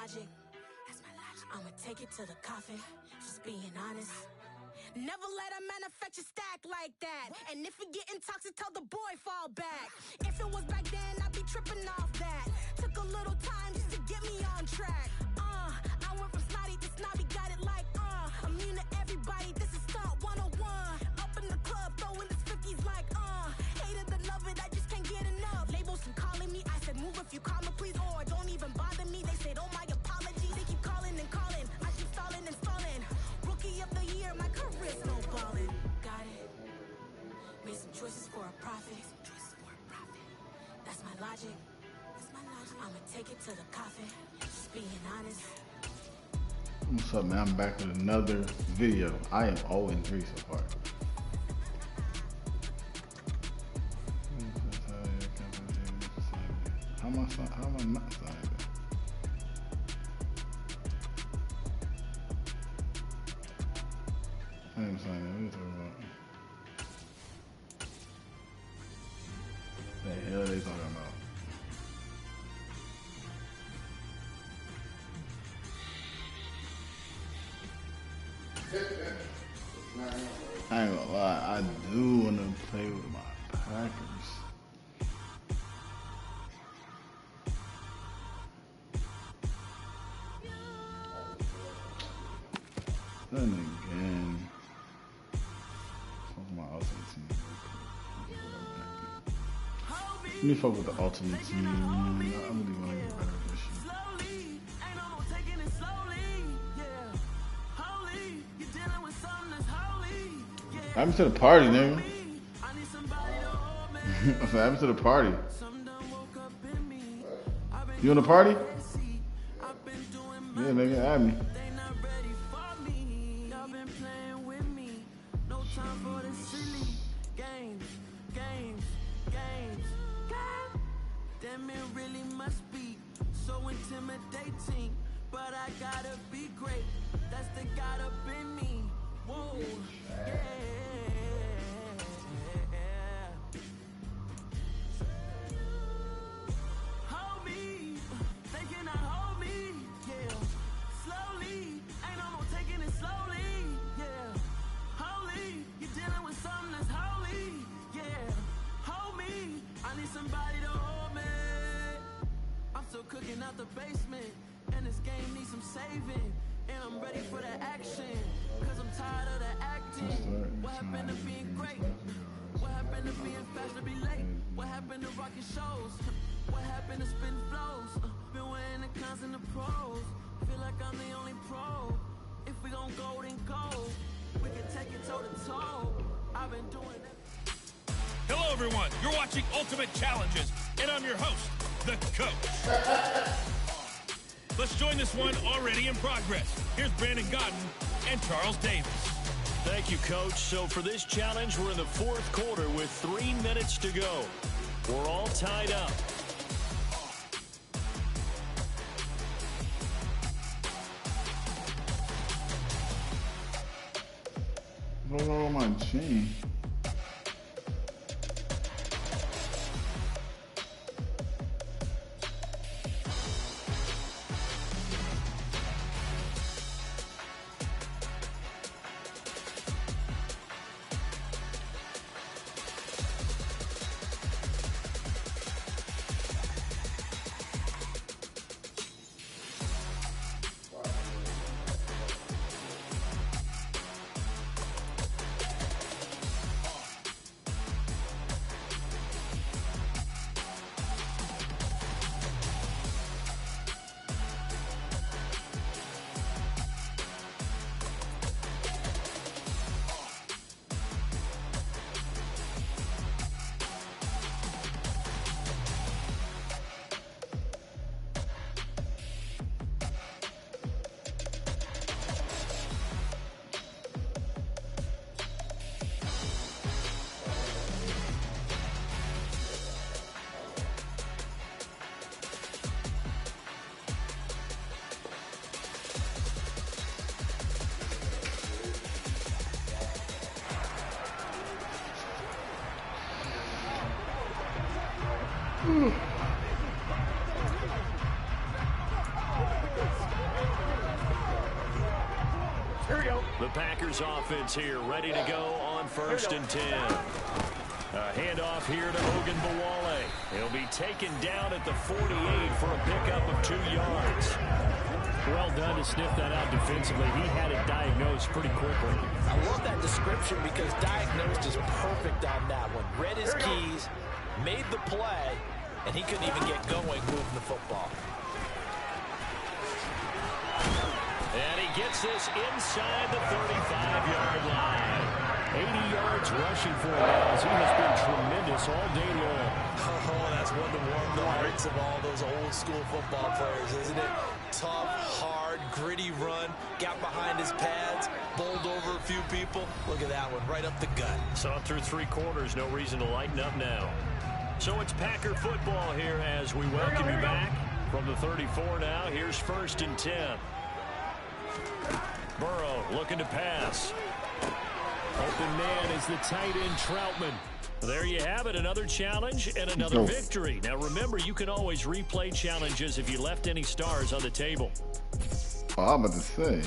logic. I'ma take it to the coffin, just being honest. Never let a manufacture stack like that. And if it getting toxic, tell the boy fall back. If it was back then, I'd be tripping off that. Took a little time just to get me on track. I went from snotty to snobby, got it like immune to everybody, this is stunt 101. Up in the club, throwing this 50s like hate it or love it, I just can't get enough. Labels keep calling me, I said move if you call me please, or don't even bother me. They said oh my apologies, they keep calling and calling, I keep stalling and stalling. Rookie of the year, my career snowballing. Got it, made some choices for a profit. That's my logic. I'ma take it to the coffin, just being honest. What's up, man? I'm back with another video. I am 0-3 so far. How am I not signing? I ain't signing. What are you talking about? The hell are they talking about? I ain't gonna lie, I do want to play with my Packers. Then again, fuck my ultimate team. Let me fuck with the ultimate team. I really want to get better at this shit. What happened to the party, nigga? What happened to the party? You in the party? Yeah, nigga, add me. Damn, it really must be so intimidating, but I gotta be great. That's the God up in me. Whoa, yeah. Hold me, they cannot hold me, yeah. Slowly, ain't no more taking it slowly, yeah. Holy, you're dealing with something that's holy, yeah. Hold me, I need somebody to hold me. I'm still cooking out the basement, and this game needs some saving. And I'm ready for the action, cause I'm tired of the acting. What happened to being great? What happened to being fast to be late? What happened to rocking shows? What happened to spitting flows? Been weighing the cons and the pros. Feel like I'm the only pro. If we gon' go, then go. We can take it toe to toe. I've been doing it. Hello everyone, you're watching Ultimate Challenges, and I'm your host, the Coach. Let's join this one already in progress. Here's Brandon Godden and Charles Davis. Thank you, Coach. So for this challenge, we're in the fourth quarter with 3 minutes to go. We're all tied up. What's wrong with my team? The Packers offense here, ready to go on 1st and 10. A handoff here to Ogunbowale. He'll be taken down at the 48 for a pickup of 2 yards. Well done to sniff that out defensively. He had it diagnosed pretty quickly. I love that description because diagnosed is perfect on that one. Read his keys, made the play, and he couldn't even get going moving the football. And he gets this inside the 35-yard line. 80 yards rushing for him as he has been tremendous all day long. Oh, that's one to warm the hearts of all those old school football players, isn't it? Tough, hard, gritty run, got behind his pads, bowled over a few people. Look at that one, right up the gut. Saw through 3 quarters, no reason to lighten up now. So it's Packer football here as we welcome you back. From the 34 now, here's 1st and 10. Burrow looking to pass. Open man is the tight end Troutman. There you have it, another challenge and another victory. Now remember, you can always replay challenges if you left any stars on the table. Oh, I'm about to say.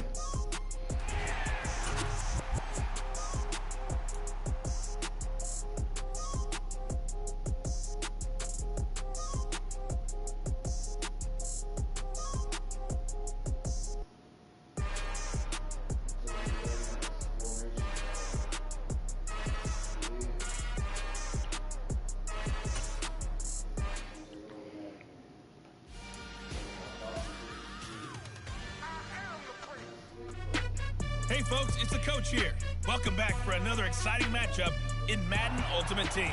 Hey folks, it's the coach here. Welcome back for another exciting matchup in Madden Ultimate Team.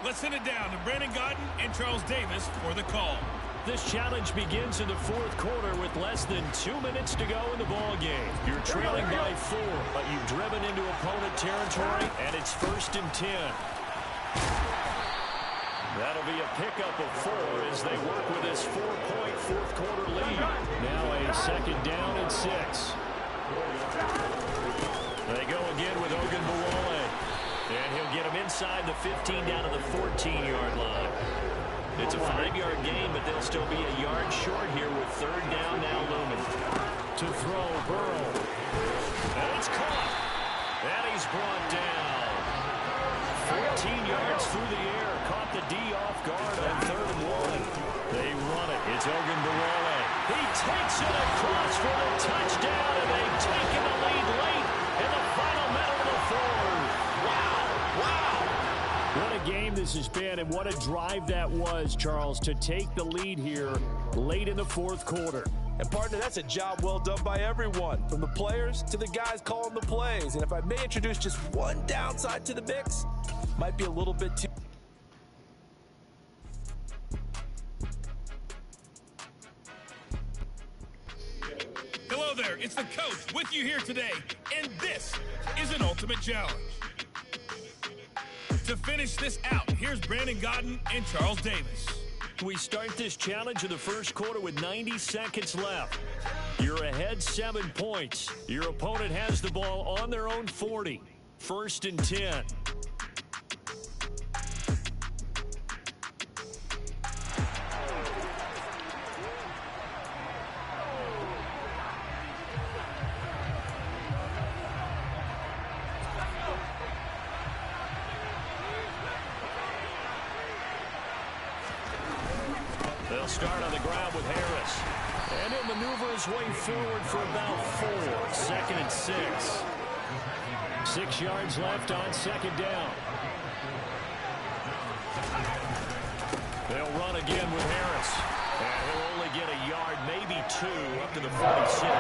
Let's send it down to Brandon Gaudin and Charles Davis for the call. This challenge begins in the 4th quarter with less than 2 minutes to go in the ball game. You're trailing by 4, but you've driven into opponent territory, and it's 1st and 10. That'll be a pickup of 4 as they work with this 4-point 4th quarter lead. Now a 2nd down and 6. They go again with Ogunbowale. And he'll get him inside the 15 down to the 14-yard line. It's a 5-yard gain, but they'll still be a yard short here with 3rd down now looming. To throw, Burrow. And it's caught. And he's brought down. 14 yards through the air. Caught the D off guard on 3rd and 1. They run it. It's Ogunbowale. He takes it across for the touchdown, and they've taken the lead late in the final minute of the 4th. Wow. What a game this has been, and what a drive that was, Charles, to take the lead here late in the 4th quarter. And partner, that's a job well done by everyone, from the players to the guys calling the plays. And if I may introduce just one downside to the mix, might be a little bit too... Hello there, it's the coach with you here today, and this is an Ultimate Challenge. To finish this out, here's Brandon Gaudin and Charles Davis. We start this challenge in the 1st quarter with 90 seconds left. You're ahead 7 points. Your opponent has the ball on their own 40. 1st and 10. They'll start on the ground with Harris. And he'll maneuver his way forward for about 4. 2nd and 6. 6 yards left on 2nd down. They'll run again with Harris. And he'll only get a yard, maybe 2, up to the 46.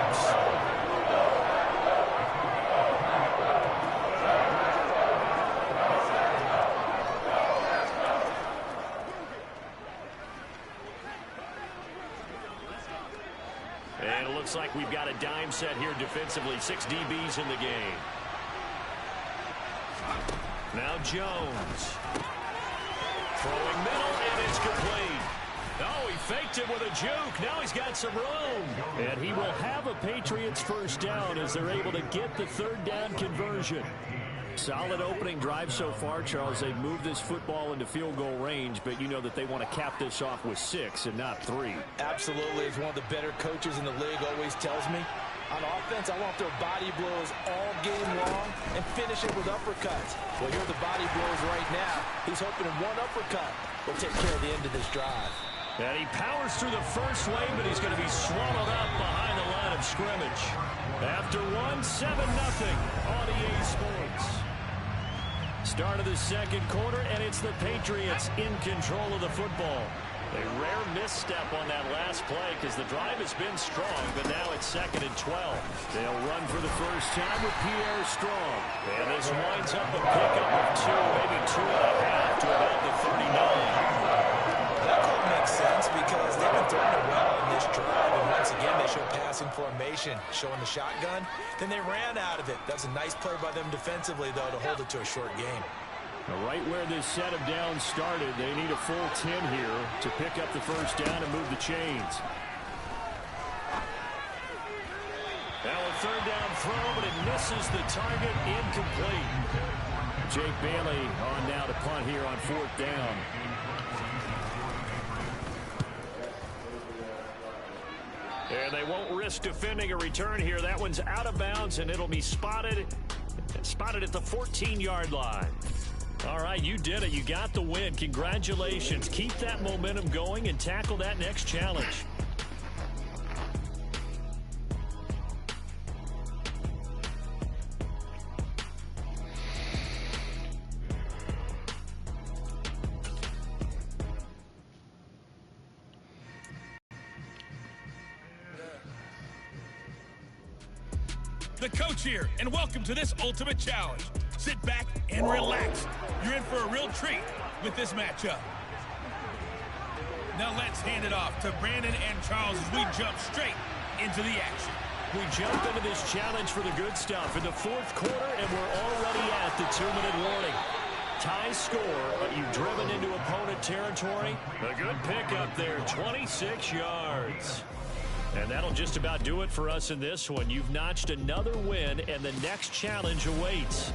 And it looks like we've got a dime set here defensively. 6 DBs in the game. Now Jones. Throwing middle, and it's complete. Oh, he faked it with a juke. Now he's got some room. And he will have a Patriots 1st down as they're able to get the 3rd down conversion. Solid opening drive so far, Charles. They've moved this football into field goal range, but you know that they want to cap this off with 6 and not 3. Absolutely. As one of the better coaches in the league always tells me, On offense, I want their body blows all game long and finish it with uppercuts. Well, here are the body blows right now. He's hoping one uppercut will take care of the end of this drive. And he powers through the first wave, but he's going to be swallowed up behind the line of scrimmage. After 1, 7-0 on EA Sports. Start of the second quarter, and it's the Patriots in control of the football. A rare misstep on that last play because the drive has been strong, but now it's 2nd and 12. They'll run for the first time with Pierre Strong. And this winds up a pickup of 2, maybe 2.5 to about the 39. That call makes sense because they've been throwing it well in this drive. And once again, they show passing formation, showing the shotgun. Then they ran out of it. That's a nice play by them defensively, though, to hold it to a short game. Right where this set of downs started, they need a full 10 here to pick up the first down and move the chains. Now a third down throw, but it misses the target, incomplete. Jake Bailey on now to punt here on 4th down. And they won't risk defending a return here. That one's out of bounds, and it'll be spotted at the 14-yard line. All right, you did it. You got the win. Congratulations. Keep that momentum going and tackle that next challenge. The coach here, and welcome to this ultimate challenge. Sit back and relax. You're in for a real treat with this matchup. Now let's hand it off to Brandon and Charles as we jump straight into the action. We jump into this challenge for the good stuff in the 4th quarter, and we're already at the 2-minute warning. Tie score, but you've driven into opponent territory. A good pickup there, 26 yards. And that'll just about do it for us in this one. You've notched another win, and the next challenge awaits.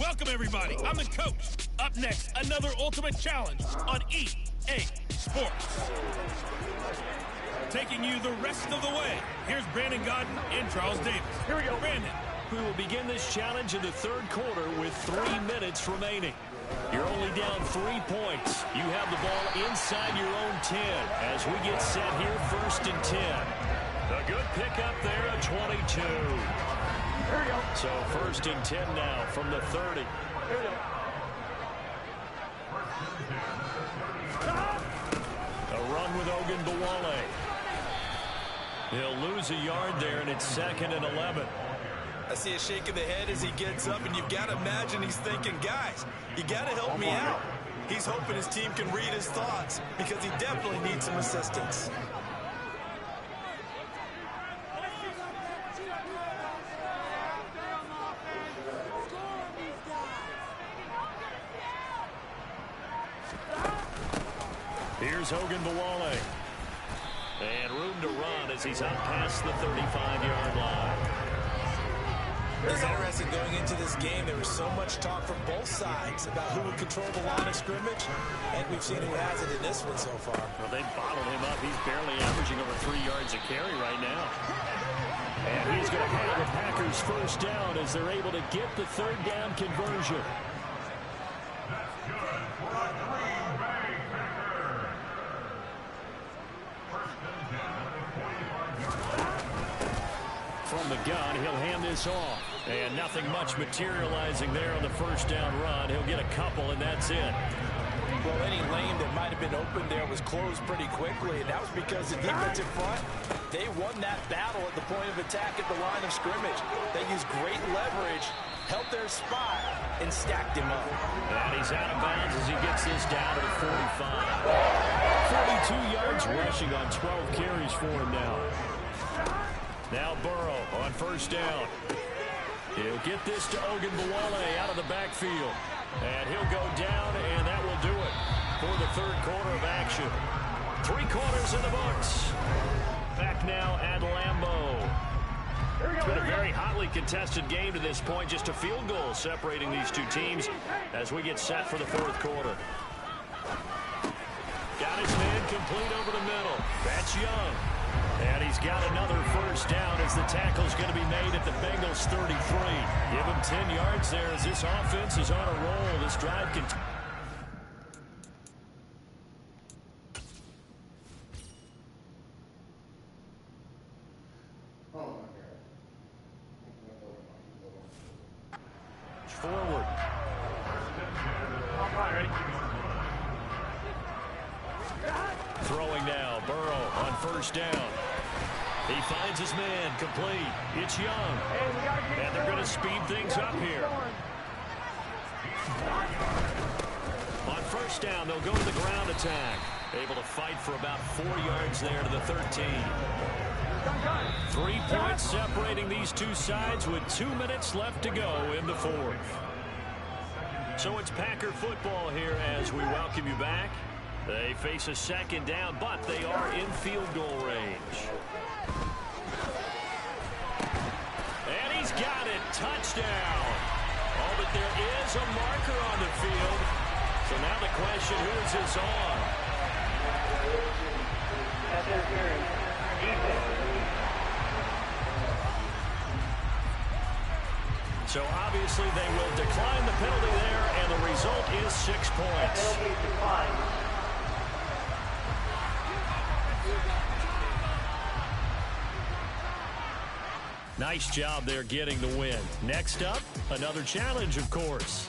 Welcome, everybody. I'm the coach. Up next, another ultimate challenge on EA Sports. Taking you the rest of the way, here's Brandon Godden and Charles Davis. Here we go, Brandon. We will begin this challenge in the 3rd quarter with 3 minutes remaining. You're only down 3 points. You have the ball inside your own 10 as we get set here 1st and 10. A good pickup there at 22. Here we go. So 1st and 10 now from the 30. Here we go. A run with Ogunbowale. He'll lose a yard there, and it's 2nd and 11. I see a shake of the head as he gets up, and you've got to imagine he's thinking, guys, you got to help me out. He's hoping his team can read his thoughts because he definitely needs some assistance. Here's Ogunbowale. And room to run as he's up past the 35-yard line. It's interesting going into this game. There was so much talk from both sides about who would control the line of scrimmage, and we've seen who has it in this one so far. Well, they bottled him up. He's barely averaging over 3 yards a carry right now. And he's going to have the Packers first down as they're able to get the 3rd down conversion. From the gun, he'll hand this off. And nothing much materializing there on the first down run. He'll get a couple, and that's it. Well, any lane that might have been open there was closed pretty quickly, and that was because the defensive front, they won that battle at the point of attack at the line of scrimmage. They used great leverage, held their spot, and stacked him up. And he's out of bounds as he gets this down to the 45. 42 yards rushing on 12 carries for him now. Now Burrow on first down. He'll get this to Ogunbowale out of the backfield. And he'll go down, and that will do it. for the third quarter of action. 3 quarters in the books. Back now at Lambeau. It's been a very hotly contested game to this point. Just a field goal separating these two teams as we get set for the fourth quarter. Got his man complete over the middle. That's Young. And he's got another first down as the tackle's going to be made at the Bengals 33. Give him 10 yards there as this offense is on a roll. This drive can... forward. Throwing now, Burrow on first down. He finds his man, complete. It's Young. And they're going to speed things up here. On first down, they'll go to the ground attack. Able to fight for about 4 yards there to the 13. 3 points separating these two sides with 2 minutes left to go in the fourth. So it's Packer football here as we welcome you back. They face a second down, but they are in field goal range. And he's got it. Touchdown. Oh, but there is a marker on the field. So now the question, who is this on? So obviously they will decline the penalty there, and the result is 6 points. Nice job there getting the win. Next up, another challenge, of course.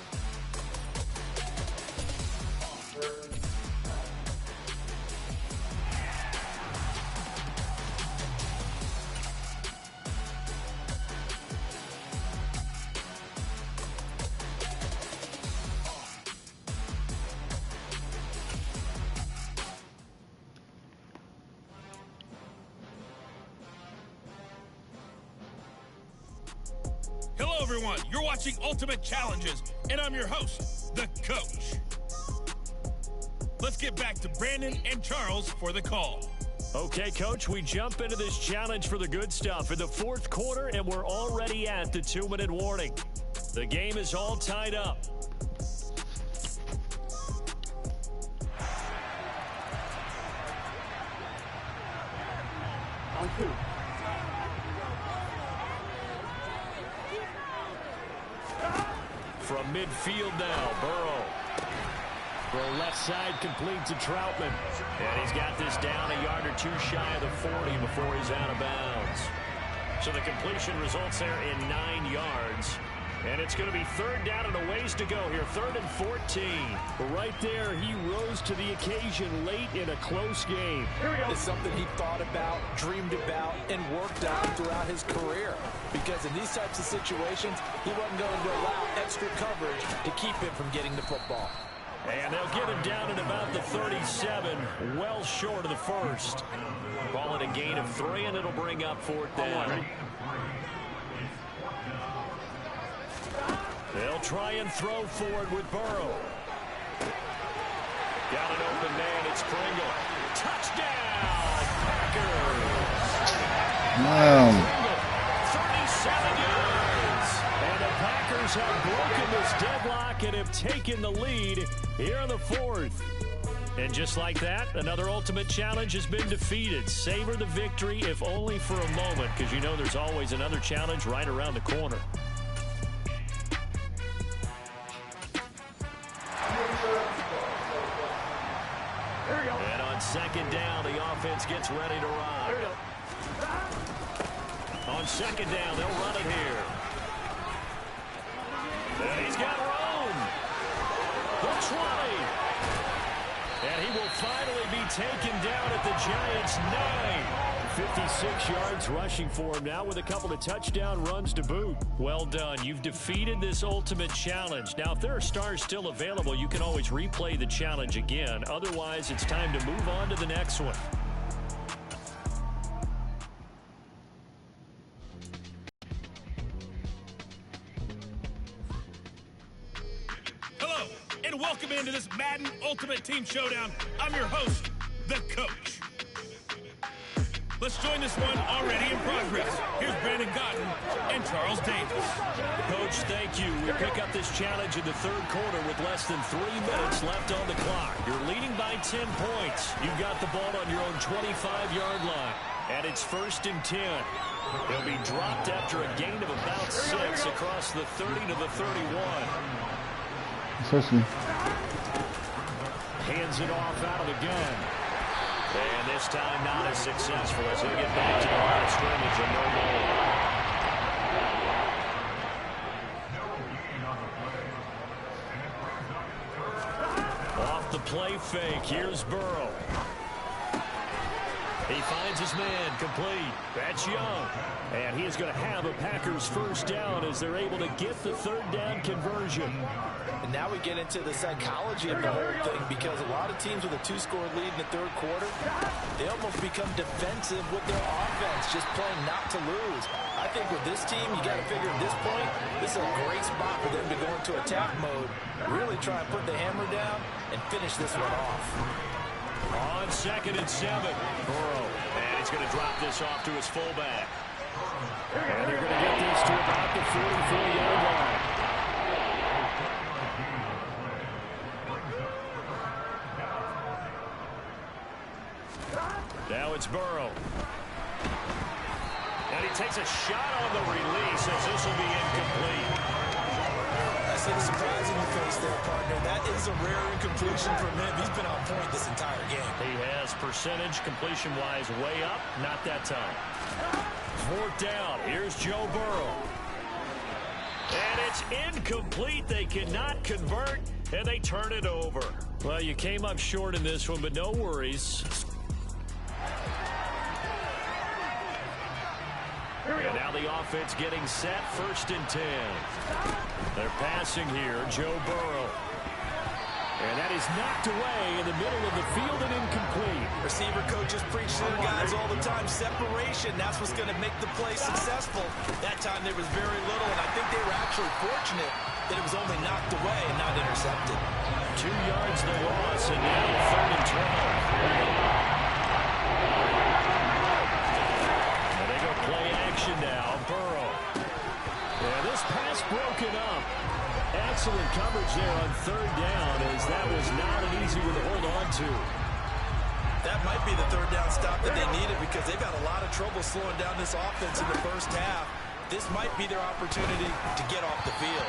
Hello, everyone. You're watching Ultimate Challenges, and I'm your host, the Coach. Let's get back to Brandon and Charles for the call. Okay, Coach, we jump into this challenge for the good stuff in the fourth quarter, and we're already at the 2-minute warning. The game is all tied up. On 2. From midfield now, Burrow. Throw left side complete to Troutman. And he's got this down a yard or 2 shy of the 40 before he's out of bounds. So the completion results there in 9 yards. And it's going to be third down and a ways to go here. 3rd and 14. Right there, he rose to the occasion late in a close game. It's something he thought about, dreamed about, and worked on throughout his career. Because in these types of situations, he wasn't going to allow extra coverage to keep him from getting the football. And they'll get him down at about the 37, well short of the first. Call it a gain of 3, and it'll bring up 4th down. They'll try and throw forward with Burrow. Got an open man. It's Pringle. Touchdown, Packers. Wow. 37 yards. And the Packers have broken this deadlock and have taken the lead here in the fourth. And just like that, another Ultimate Challenge has been defeated. Savor the victory, if only for a moment, because you know there's always another challenge right around the corner. And on second down, the offense gets ready to run. On second down, they'll run it here. And he's got room. The 20. And he will finally be taken down at the Giants' 9. 56 yards rushing for him now with a couple of touchdown runs to boot. Well done. You've defeated this Ultimate Challenge. Now, if there are stars still available, you can always replay the challenge again. Otherwise, it's time to move on to the next one. and welcome into this Madden Ultimate Team Showdown. I'm your host, the Coach. Let's join this one already in progress. Here's Brandon Cotton and Charles Davis. Coach, thank you. We pick up this challenge in the third quarter with less than 3 minutes left on the clock. You're leading by 10 points. You've got the ball on your own 25-yard line. And it's 1st and 10. He'll be dropped after a gain of about 6 across the 30 to the 31. Especially. Hands it off out of the gun. And this time not as successful as he'll get back to the line of scrimmage and no more. Off the play fake, here's Burrow. He finds his man, complete. That's Young. And he is going to have a Packers first down as they're able to get the third down conversion. And now we get into the psychology of the whole thing, because a lot of teams with a 2-score lead in the third quarter, they almost become defensive with their offense, just playing not to lose. I think with this team, you got to figure at this point, this is a great spot for them to go into attack mode, really try and put the hammer down and finish this one off. On 2nd and 7, Burrow. And he's going to drop this off to his fullback. And they're going to get this to about the 44-yard line. Now it's Burrow. And he takes a shot on the release as this will be incomplete. I see the surprise in your face there, partner. That is a rare incompletion from him. He's been on point this entire game. He has percentage completion-wise way up. Not that time. 4th down. Here's Joe Burrow. And it's incomplete. They cannot convert, and they turn it over. Well, you came up short in this one, but no worries. And now the offense getting set, 1st and 10. They're passing here, Joe Burrow. And that is knocked away in the middle of the field and incomplete. Receiver coaches preach to their guys all the time. Separation, that's what's going to make the play successful. That time there was very little, and I think they were actually fortunate that it was only knocked away and not intercepted. 2 yards the loss, and now 3rd and 12. Play action now, Burrow. Yeah, this pass broken up. Excellent coverage there on 3rd down, as that was not an easy one to hold on to. That might be the 3rd down stop that they needed, because they've had a lot of trouble slowing down this offense in the first half. This might be their opportunity to get off the field.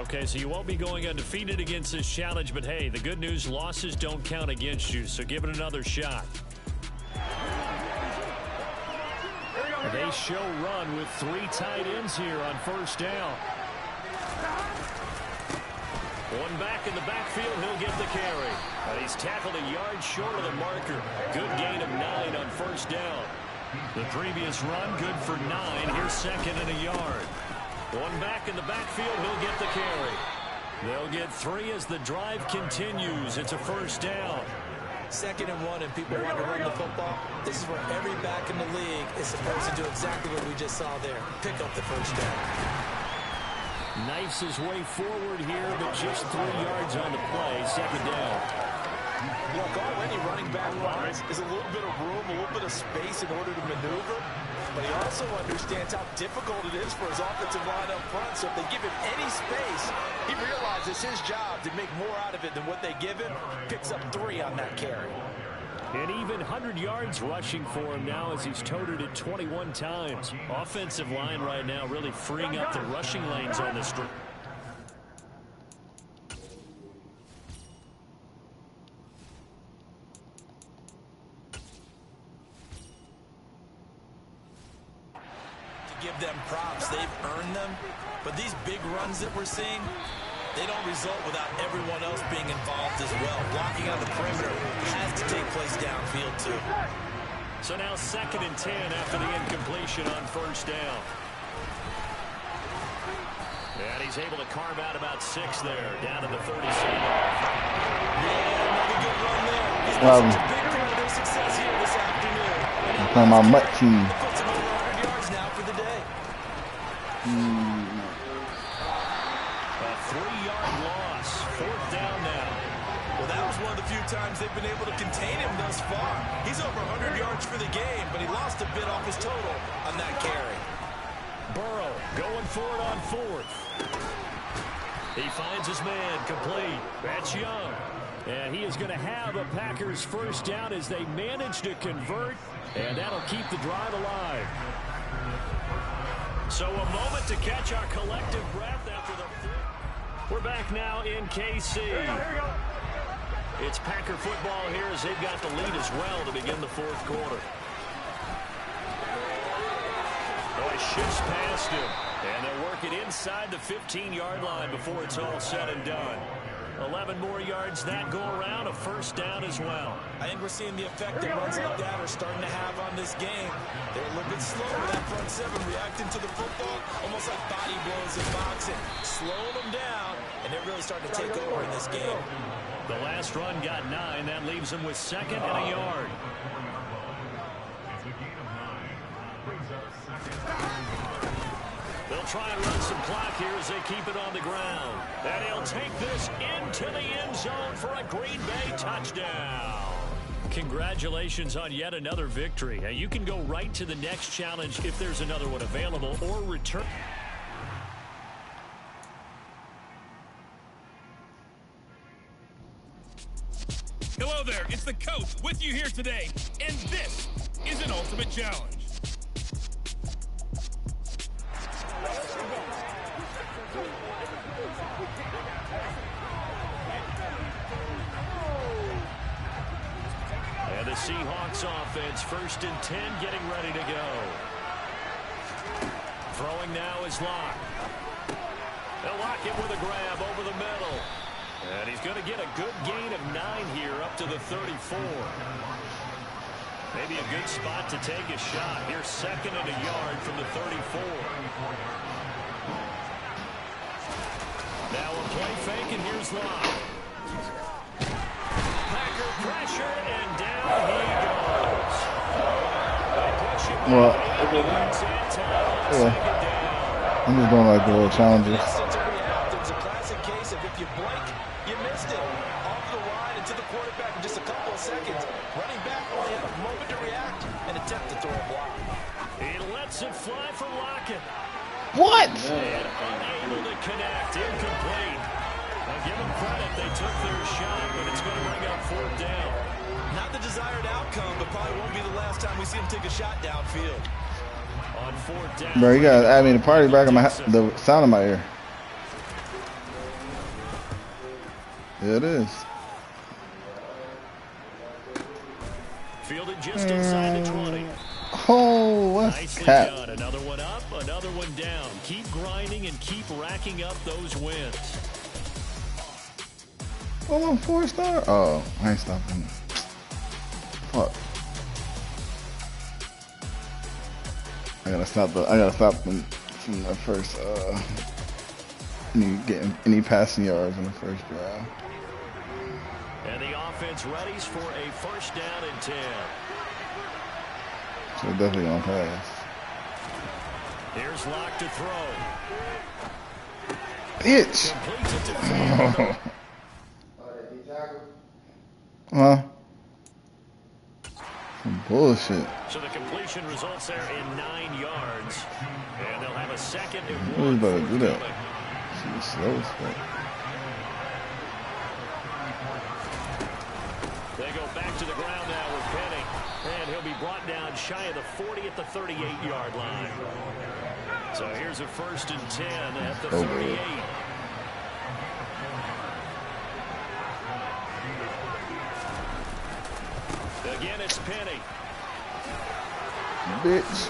Okay, so you won't be going undefeated against this challenge, but hey, the good news, losses don't count against you, so give it another shot. They show run with 3 tight ends here on 1st down. One back in the backfield, he'll get the carry. He's tackled a yard short of the marker. Good gain of 9 on 1st down. The previous run, good for 9. Here's 2nd and a yard. One back in the backfield, he'll get the carry. They'll get 3 as the drive continues. It's a 1st down. 2nd and 1, and people want to run the football. This is where every back in the league is supposed to do exactly what we just saw there. Pick up the 1st down. Knifes his way forward here, but just 3 yards on the play. 2nd down. Look, already running back-wise is a little bit of room, a little bit of space in order to maneuver. But he also understands how difficult it is for his offensive line up front. So if they give him any space, he realizes his job to make more out of it than what they give him. Picks up 3 on that carry. And even 100 yards rushing for him now as he's toted it 21 times. Offensive line right now really freeing up the rushing lanes on this drive. Give them props. They've earned them. But these big runs that we're seeing, they don't result without everyone else being involved as well. Blocking on the perimeter has to take place downfield too. So now 2nd and 10 after the incompletion on 1st down. And he's able to carve out about 6 there, down to the 37. Yeah, another good run there. He's been such a big part of their success here this afternoon. I'm talking about Mutt team. Puts him over 100 yards now for the day. A 3-yard loss. 4th down now. Well, that was one of the few times they've been able to contain him thus far. He's over 100 yards for the game, but he lost a bit off his total on that carry. Burrow going for it on 4th. He finds his man complete. That's Young. And he is going to have a Packers first down as they manage to convert, and that'll keep the drive alive. So a moment to catch our collective breath after the... We're back now in KC. Here we go. It's Packer football here as they've got the lead as well to begin the 4th quarter. Boy, shifts past him, and they're working inside the 15-yard line before it's all said and done. 11 more yards that go around, a first down as well. I think we're seeing the effect that runs like that are starting to have on this game. They're a little bit slow with that front 7 reacting to the football, almost like body blows in boxing, slowing them down, and they're really starting to take over in this game. The last run got 9. That leaves them with 2nd and a yard. They'll try and run some clock here as they keep it on the ground. And he'll take this into the end zone for a Green Bay touchdown. Congratulations on yet another victory. Now you can go right to the next challenge if there's another one available or return. Hello there, it's the coach with you here today, and this is an Ultimate Challenge. And the Seahawks offense, 1st and 10, getting ready to go. Throwing now is Locke. They'll lock it with a grab over the middle. And he's going to get a good gain of 9 here up to the 34. Maybe a good spot to take a shot. Here's 2nd and a yard from the 34. Now a play fake, and here's Locke. Packer pressure, and down he goes. They push him Well, yeah. I'm just doing like the little challenges. It's a classic case of if you blink, you missed it. Off the line and to the quarterback in just a couple of seconds. Running back only had a moment to react and attempt to throw a block. He lets it fly for Lockett. What? And unable to connect, incomplete. Now give them credit, they took their shot, but it's going to bring up 4th down. Not the desired outcome, but probably won't be the last time we see him take a shot downfield. On 4th down. Bro, you gotta add me the party back in the sound in my ear. Yeah, it is. Fielded just inside the 20. Oh, what's Nicely that? done. Another one up, another one down. Keep grinding and keep racking up those wins. Oh, I'm 4-star? Oh, I ain't stopping. Fuck. I gotta stop them from the first getting any passing yards in the first drive. And the offense readies for a 1st down and 10. So they're definitely gonna pass. Here's Locke to throw. Bitch! Completes it to Field. Huh? Some bullshit. So the completion results there in 9 yards. And they'll have a 2nd and Who's 1. about to do that? She's slow as fuck. They go back to the ground now with Penny. And he'll be brought down shy of the 40 at the 38-yard line. So here's a 1st and 10 at the 38. Again, it's Penny. Bitch.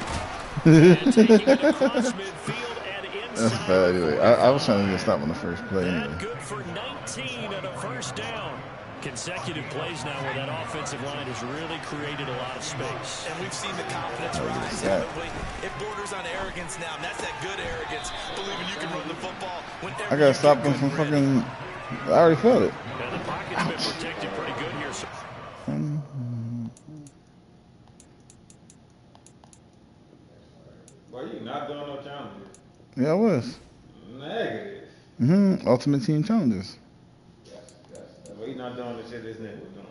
Taking it across midfield and inside. That's bad anyway. I was trying to get stopped on the first play That anyway. good for 19 and a 1st down. Consecutive plays now where that offensive line has really created a lot of space. And we've seen the confidence rise, haven't we? It borders on arrogance now, and that's that good arrogance, believing you can run the football whenever I gotta stop them from fucking. I already felt it. And the pocket's been protected pretty good here. So Why you not doing no challenges? Yeah, I was. Negative. Ultimate Team Challenges. Yes. Well, he's not doing the shit this nigga was doing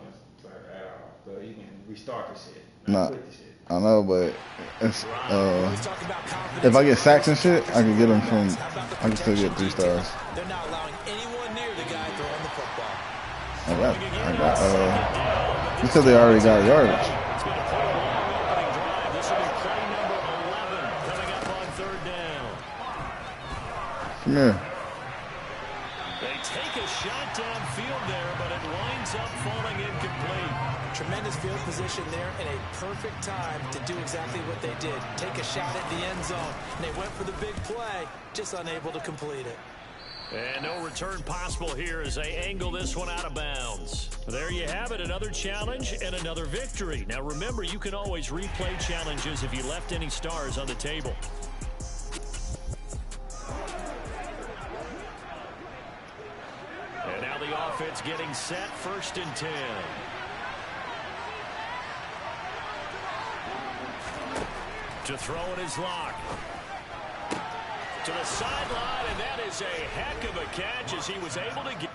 at all. So he can restart the shit. Nah, Quit the shit. I know, but if I get sacks and shit, I can get them from. I can still get 3 stars. They're not allowing anyone near the guy throwing the football. I got. Because they already got yardage. It's going to play a long opening drive. This will be play number 11 coming up on 3rd down. Come here. They take a shot downfield there, but it winds up falling incomplete. Tremendous field position there and a perfect time to do exactly what they did. Take a shot at the end zone. And they went for the big play, just unable to complete it. And no return possible here as they angle this one out of bounds. There you have it, another challenge and another victory. Now remember, you can always replay challenges if you left any stars on the table. And now the offense getting set, 1st and 10. To throw in his lock. To the sideline, and that is a heck of a catch as he was able to get.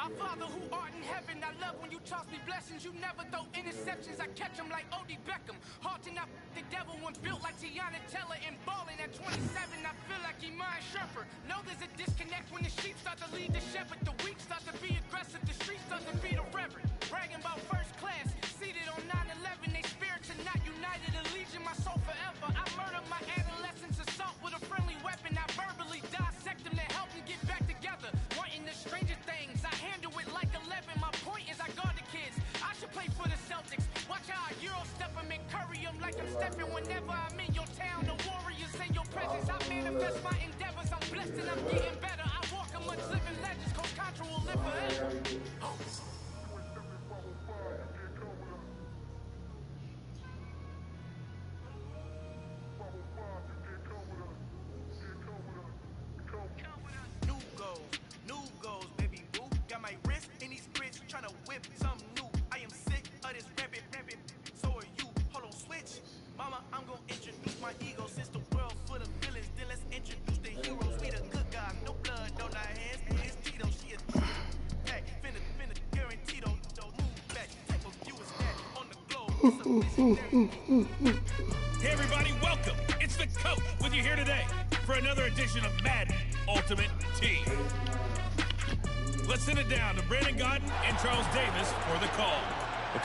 Our Father who art in heaven, I love when you toss me blessings. You never throw interceptions. I catch them like O.D. Beckham. Hard to knock the devil when built like Tiana Teller and balling at 27. I feel like Iman Shumpert. Know there's a disconnect when the sheep start to lead the shepherd. The weak start to be aggressive. The street starts to be the reverend. Bragging about first class. Seated on 9/11. They spirits are not united. Allegiance my soul forever. I murdered my adolescence assault with a friendly weapon. I verbally dissect them to help them get back together. Wanting the stranger things. I handle it like 11. My point is I guard the kids. I should play for the Celtics. Watch how I Euro step them and curry them like I'm stepping whenever I'm in your town. The Warriors in your presence. I manifest my endeavors. I'm blessed and I'm getting better. I walk amongst living legends. Coach Contra will live forever. Oh. New goals, baby boo. Got my wrist in these grits, tryna whip something new. I am sick of this rabbit. So are you. Hold on, switch. Mama, I'm gonna introduce my ego. Since the world full of villains, then let's introduce the heroes. We the good guys, no blood on our hands. It's Tito, she a hey, finna guarantee don't move back. Type of view is that on the globe. It's a visionary. Hey everybody, welcome. It's the Coach with you here today for another edition of Madden Ultimate Team. Let's send it down to Brandon Gaudin and Charles Davis for the call.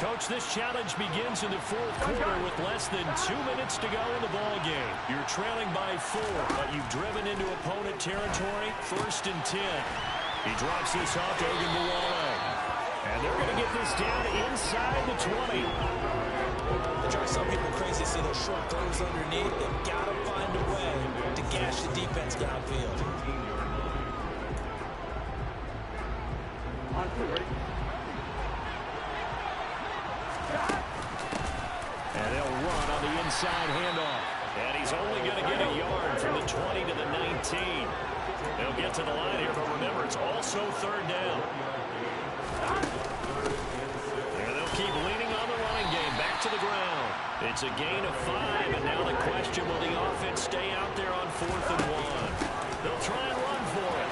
Coach, this challenge begins in the 4th quarter with less than 2 minutes to go in the ball game. You're trailing by 4, but you've driven into opponent territory. 1st and 10. He drops this off to Ogunbowale. And they're going to get this down inside the 20. It drives some people crazy to see those short throws underneath. They've got to find a way to gash the defense downfield. And they'll run on the inside handoff. And he's only going to get a yard from the 20 to the 19. They'll get to the line here, but remember, it's also 3rd down. And they'll keep leaning on the running game. Back to the ground. It's a gain of 5, and now the question, will the offense stay out there on 4th and 1? They'll try and run for it.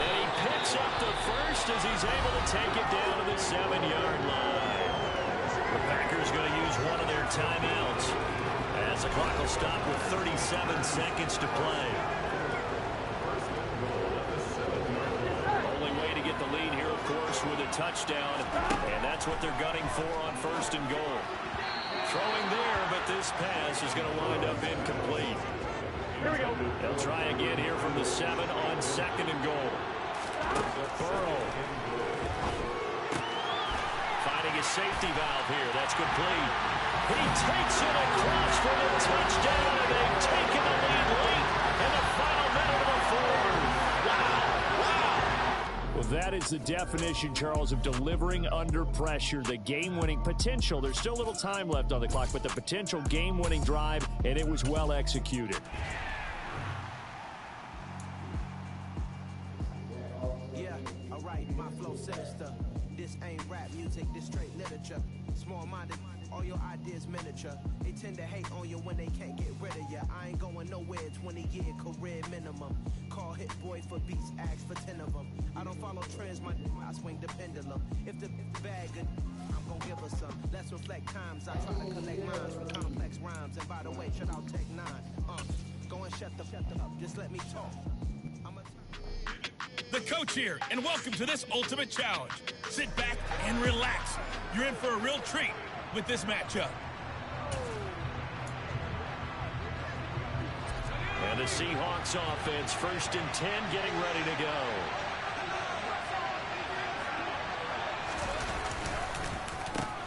And he picks up the first as he's able to take it down to the 7-yard line. The Packers going to use one of their timeouts as the clock will stop with 37 seconds to play. Only way to get the lead here, of course, with a touchdown, and that's what they're gunning for on 1st and goal. Throwing there, but this pass is going to wind up incomplete. Here we go. They'll try again here from the 7 on 2nd and goal. Burrow. Finding his safety valve here. That's complete. He takes it across for the touchdown, and they've taken the lead late in the final minute of the 4th. Wow. Well, that is the definition, Charles, of delivering under pressure. The game-winning potential. There's still a little time left on the clock, but the potential game-winning drive, and it was well executed. This ain't rap music, this straight literature. Small-minded, all your ideas miniature. They tend to hate on you when they can't get rid of you. I ain't going nowhere, 20-year career minimum. Call Hit Boy for beats, ask for 10 of them. I don't follow trends, I swing the pendulum. If the bag good, I'm gonna give her some. Let's reflect times, I try to collect minds with complex rhymes. And by the way, shout out Tech 9. Go and shut the up, just let me talk. The coach here, and welcome to this ultimate challenge. Sit back and relax. You're in for a real treat with this matchup. And the Seahawks offense, 1st and 10, getting ready to go.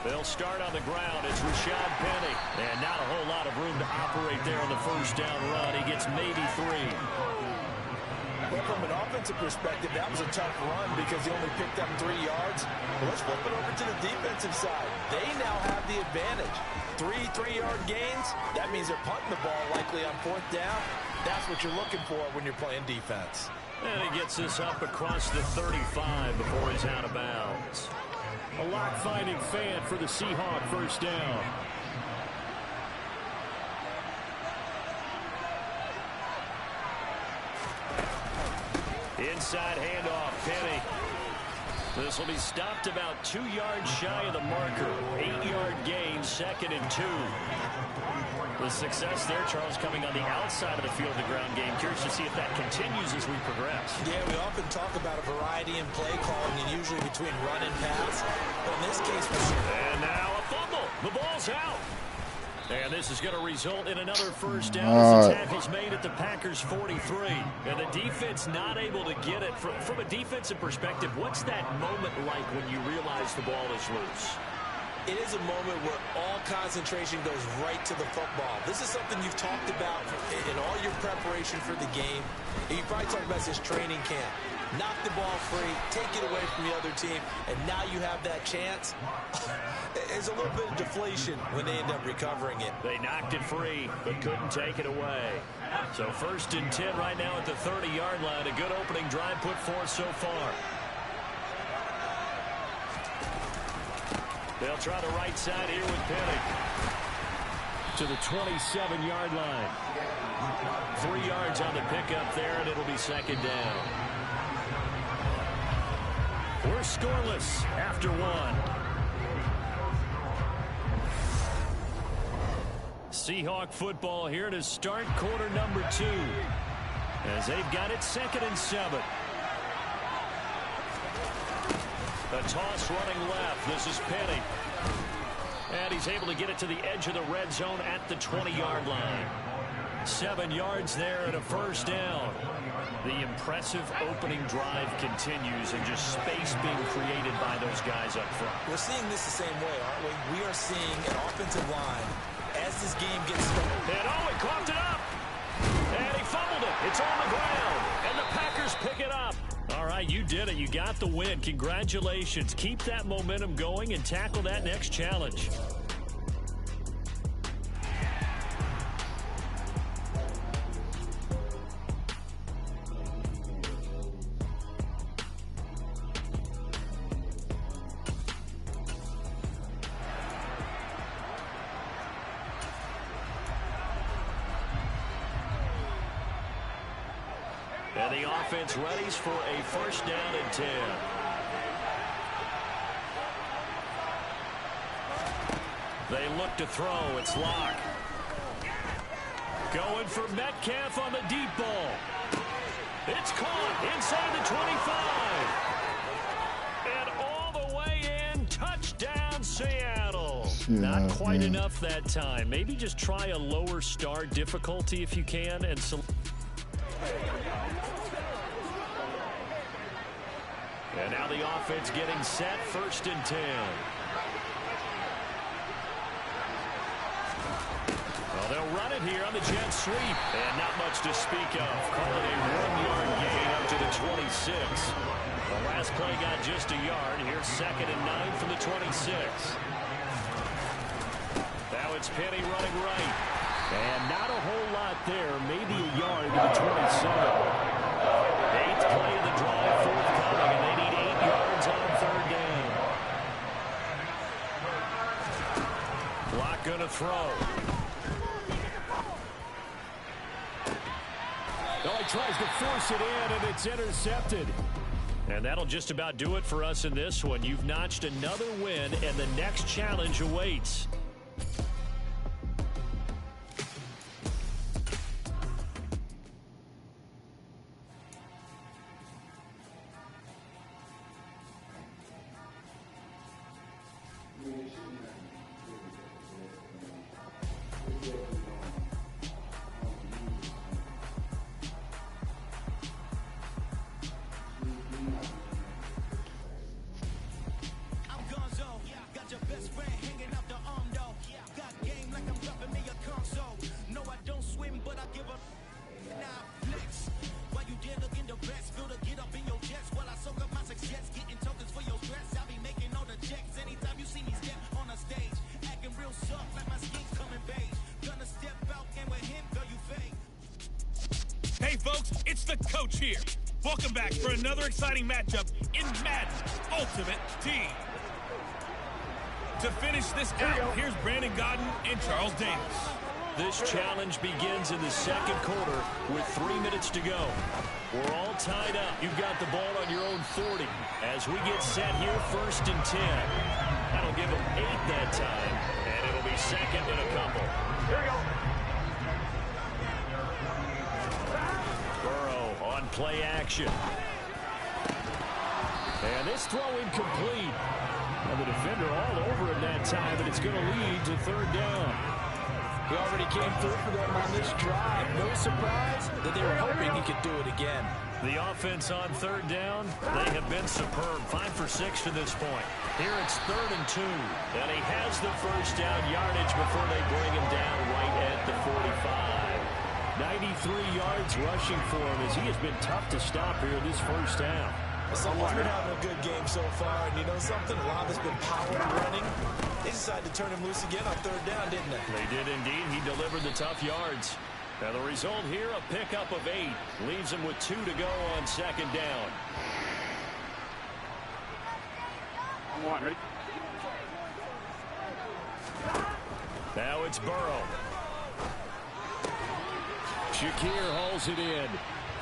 They'll start on the ground. It's Rashad Penny. And not a whole lot of room to operate there on the first down run. He gets maybe 3. Well, from an offensive perspective, that was a tough run because he only picked up 3 yards. But let's flip it over to the defensive side. They now have the advantage. 3 3-yard gains, that means they're punting the ball likely on 4th down. That's what you're looking for when you're playing defense. And he gets this up across the 35 before he's out of bounds. A lock-finding fan for the Seahawk first down. Inside handoff, Penny. This will be stopped about 2 yards shy of the marker. 8-yard gain, 2nd and 2. The success there, Charles, coming on the outside of the field, the ground game. Curious to see if that continues as we progress. Yeah, we often talk about a variety in play calling, and usually between run and pass. But in this case, and now a fumble. The ball's out. And this is going to result in another first down as the tackle's made at the Packers' 43. And the defense not able to get it. From a defensive perspective, what's that moment like when you realize the ball is loose? It is a moment where all concentration goes right to the football. This is something you've talked about in all your preparation for the game. You probably talked about this training camp. Knock the ball free, take it away from the other team, and now you have that chance. There's a little bit of deflation when they end up recovering it. They knocked it free, but couldn't take it away. So 1st and 10 right now at the 30-yard line. A good opening drive put forth so far. They'll try the right side here with Penny. To the 27-yard line. 3 yards on the pickup there, and it'll be 2nd down. We're scoreless after 1. Seahawk football here to start quarter number 2. As they've got it 2nd and 7. A toss running left. This is Penny. And he's able to get it to the edge of the red zone at the 20-yard line. 7 yards there and a first down. The impressive opening drive continues and just space being created by those guys up front. We're seeing this the same way, aren't we? We are seeing an offensive line as this game gets started. And he coughed it up. And he fumbled it. It's on the ground. And the Packers pick it up. All right, you did it. You got the win. Congratulations. Keep that momentum going and tackle that next challenge. And the offense readies for a first down and 10. They look to throw. It's Locke. Going for Metcalf on the deep ball. It's caught inside the 25. And all the way in. Touchdown, Seattle. Not quite enough that time. Maybe just try a lower start difficulty if you can. And now the offense getting set, 1st and 10. Well, they'll run it here on the jet sweep. And not much to speak of. Call it a 1-yard gain up to the 26. The last play got just a yard. Here's 2nd and 9 from the 26. Now it's Penny running right. And not a whole lot there. Maybe a yard to the 27. 8th play of the drive, forthcoming, and they need 8 yards on 3rd down. Gonna throw. Oh, he tries to force it in, and it's intercepted. And that'll just about do it for us in this one. You've notched another win, and the next challenge awaits. Hey folks, it's the coach here. Welcome back for another exciting matchup in Madden Ultimate Team. To finish this out, here's Brandon Godden and Charles Davis. This challenge begins in the second quarter with 3 minutes to go. We're all tied up. You've got the ball on your own 40. As we get set here, 1st and 10. That'll give them 8 that time, and it'll be second and a couple. Here we go. Burrow on play action. And this throw incomplete. And the defender all over him that time, but it's going to lead to 3rd down. He already came through for them on this drive. No surprise that they were hoping he could do it again. The offense on 3rd down, they have been superb. 5 for 6 to this point. Here it's 3rd and 2. And he has the 1st down yardage before they bring him down right at the 45. 93 yards rushing for him as he has been tough to stop here this 1st down. Someone's been having a good game so far, and you know something? A lot has been power and running. They decided to turn him loose again on 3rd down, didn't they? They did indeed. He delivered the tough yards. Now the result here, a pickup of 8. Leaves him with 2 to go on 2nd down. Ready? Now it's Burrow. Shakir hauls it in.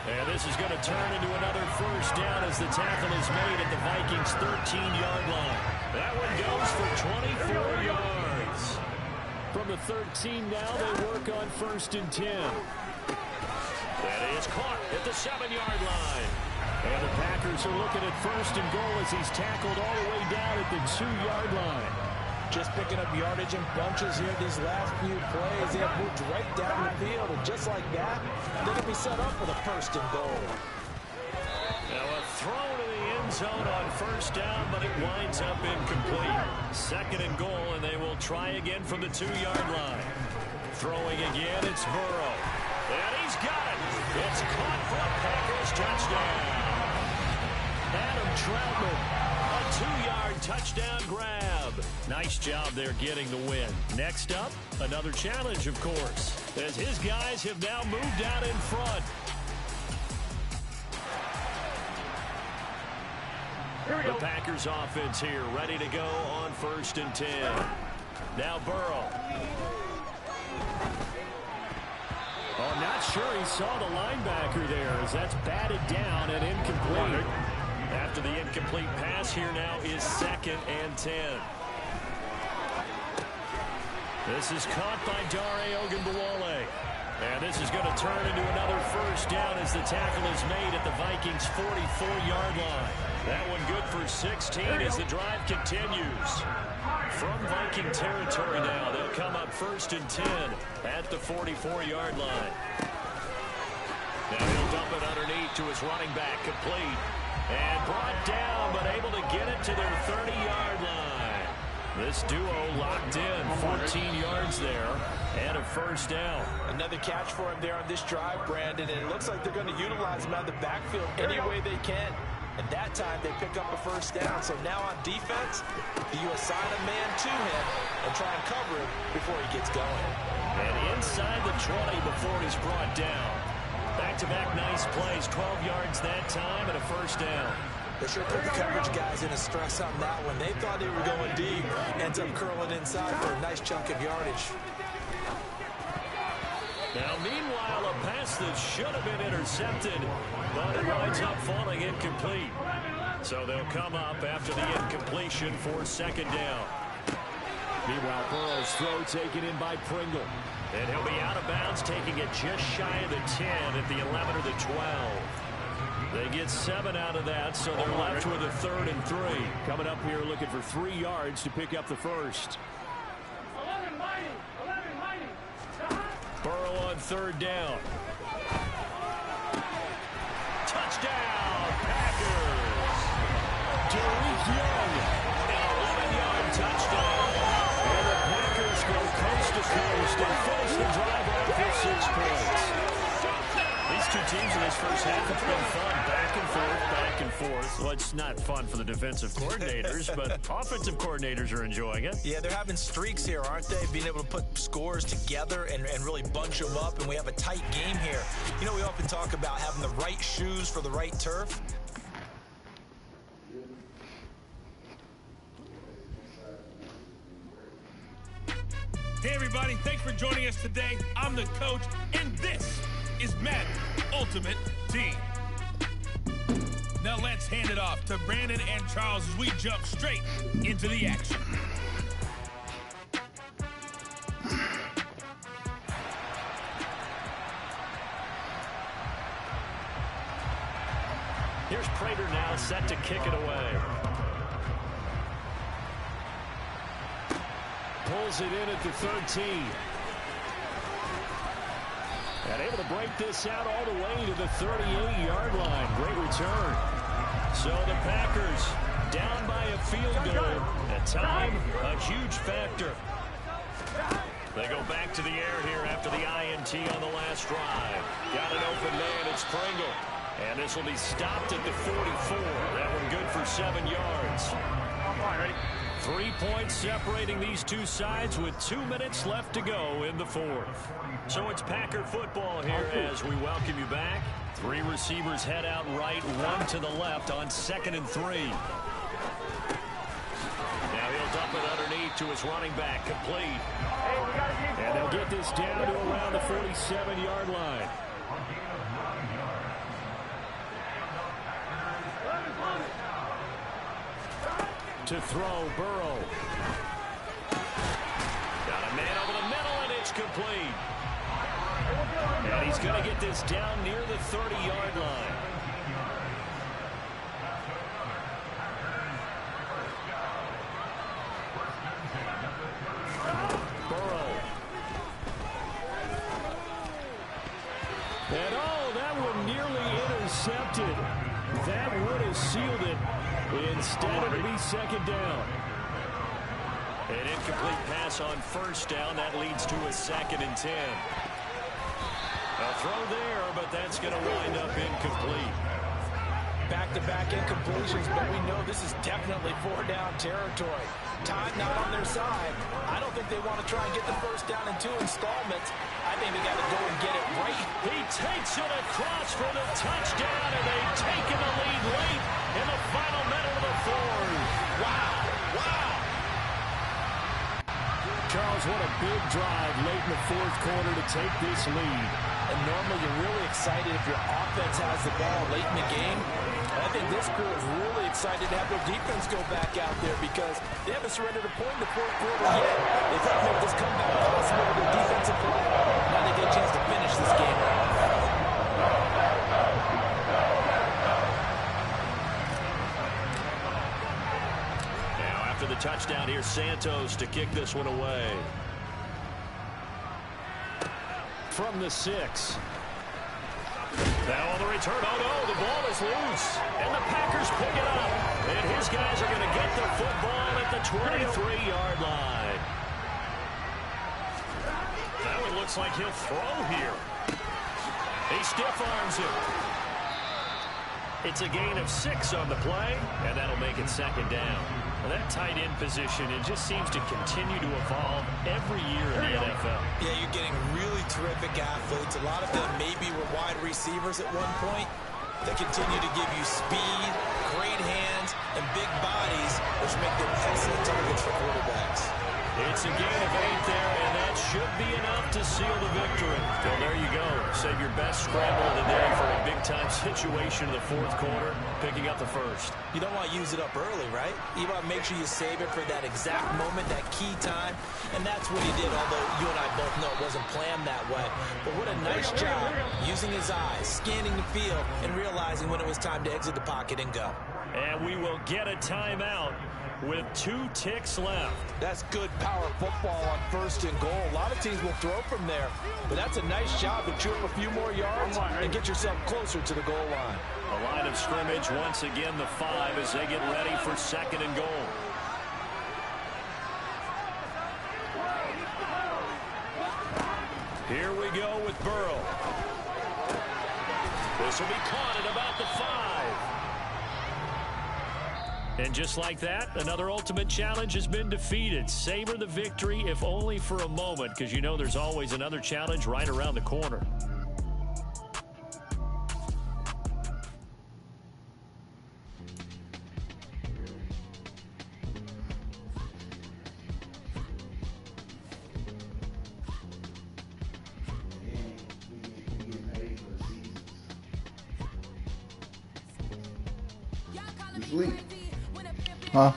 And this is going to turn into another 1st down as the tackle is made at the Vikings' 13-yard line. That one goes for 24 yards. From the 13 now, they work on 1st and 10. That is caught at the 7-yard line. And the Packers are looking at 1st and goal as he's tackled all the way down at the 2-yard line. Just picking up yardage in bunches here these last few plays. They have moved right down the field, and just like that, they're going to be set up for the 1st and goal. Now a throw to the end zone on 1st down, but it winds up incomplete. 2nd and goal, and they will try again from the 2-yard line. Throwing again, it's Burrow. And he's got it. It's caught for a Packers touchdown. Adam Troutman, a 2-yard touchdown grab. Nice job there getting the win. Next up, another challenge, of course, as his guys have now moved out in front. The Packers offense here, ready to go on 1st and 10. Now Burrow. Oh, not sure he saw the linebacker there as that's batted down and incomplete. After the incomplete pass, here now is 2nd and 10. This is caught by Dare Ogunbowale. And this is going to turn into another 1st down as the tackle is made at the Vikings' 44-yard line. That one good for 16 as the drive continues. From Viking territory now, they'll come up 1st and 10 at the 44-yard line. Now he'll dump it underneath to his running back, complete. And brought down, but able to get it to their 30-yard line. This duo locked in, 14 yards there, and a 1st down. Another catch for him there on this drive, Brandon, and it looks like they're going to utilize him out of the backfield any way they can. And that time, they pick up a 1st down. So now on defense, you assign a man to him and try and cover him before he gets going. And inside the 20 before he's brought down. Back-to-back nice plays, 12 yards that time and a 1st down. They sure put the coverage guys in a stress on that one. They thought they were going deep. Ends up curling inside for a nice chunk of yardage. Now, meanwhile, a pass that should have been intercepted, but it winds up falling incomplete. So they'll come up after the incompletion for second down. Meanwhile, Burrow's throw taken in by Pringle. And he'll be out of bounds, taking it just shy of the 10 at the 11 or the 12. They get 7 out of that, so they're left with a 3rd and 3. Coming up here looking for 3 yards to pick up the first. Burrow on 3rd down. Touchdown, Packers. Derek Young, an 11-yard touchdown. And the Packers go coast to coast and finish the drive off with 6 points. These two teams in this first half, it's been fun. Back and forth. Well, it's not fun for the defensive coordinators, but offensive coordinators are enjoying it. Yeah, they're having streaks here, aren't they? Being able to put scores together and really bunch them up, and we have a tight game here. You know, we often talk about having the right shoes for the right turf. Hey, everybody. Thanks for joining us today. I'm the coach, and this is Madden Ultimate Team. Now let's hand it off to Brandon and Charles as we jump straight into the action. Here's Prater now set to kick it away. Pulls it in at the 13. And able to break this out all the way to the 38-yard line. Great return. So the Packers down by a field goal. At time, a huge factor. They go back to the air here after the INT on the last drive. Got an open man, it's Pringle. And this will be stopped at the 44. That one good for 7 yards. 3 points separating these two sides with 2 minutes left to go in the 4th. So it's Packer football here as we welcome you back. 3 receivers head out right, 1 to the left on 2nd and 3. Now he'll dump it underneath to his running back, complete. And they'll get this down to around the 47-yard line. To throw, Burrow. Got a man over the middle, and it's complete. And he's going to get this down near the 30-yard line. Burrow. And that one nearly intercepted. That would have sealed it. Instead, it'll be second down. An incomplete pass on first down. That leads to a 2nd and 10. A throw there, but that's going to wind up incomplete. Back-to-back incompletions, but we know this is definitely 4-down territory. Time not on their side. I don't think they want to try and get the first down in 2 installments. I think they got to go and get it right. He takes it across for the touchdown, and they've taken the lead late in the final minute of the 4th. Wow. Charles, what a big drive late in the 4th quarter to take this lead. And normally you're really excited if your offense has the ball late in the game. I think this crew is really excited to have their defense go back out there because they haven't surrendered a point in the 4th quarter yet. They try to make this comeback possible with their defensive play. Now they get a chance to finish this game off. Now after the touchdown, here's Santos to kick this one away. From the 6. Now on the return, oh no, the ball is loose. And the Packers pick it up. And his guys are going to get the football at the 23-yard line. That one looks like he'll throw here. He stiff arms him. It's a gain of 6 on the play, and that'll make it second down. Well, that tight end position, it just seems to continue to evolve every year in the NFL. Yeah, you're getting really terrific athletes. A lot of them maybe were wide receivers at one point, They continue to give you speed, great hands, and big bodies, which make them excellent targets for quarterbacks. It's a gain of 8 there, and that should be enough to seal the victory. Well, there you go. Save your best scramble of the day for a big-time situation in the fourth quarter, picking up the first. You don't want to use it up early, right? You want to make sure you save it for that exact moment, that key time, and that's what he did, although you and I both know it wasn't planned that way. But what a nice job using his eyes, scanning the field, and realizing when it was time to exit the pocket and go. And we will get a timeout with 2 ticks left. That's good power football on 1st and goal. A lot of teams will throw from there, but that's a nice job to chew up a few more yards and get yourself closer to the goal line. The line of scrimmage, once again, the 5 as they get ready for 2nd and goal. Here we go with Burrow. This will be caught at about the 5. And just like that, another ultimate challenge has been defeated. Savor the victory, if only for a moment, because you know there's always another challenge right around the corner. Sleep. Huh?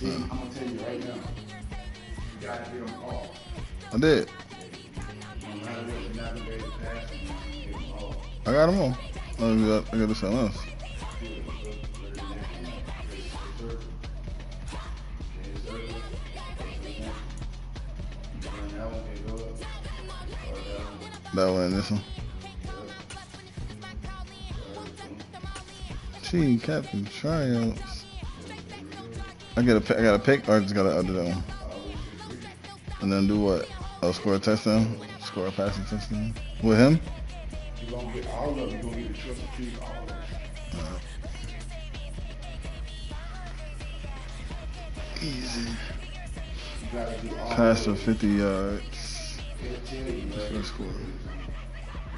See, I'm gonna tell you right now. You gotta get them all. I did. No matter what, you're not gonna be able to pass them. Get them all. I got them all. I got to something else. That one and this one. Team Captain Triumphs. I got a pick, or I just gotta do that one. And then do what? Oh, score a touchdown, score a passing touchdown with him. You're gonna get all of them. You're gonna get a triple team, all of them. Easy. You gotta do all Pass of for 50 yards. It'll tell you, right? First quarter.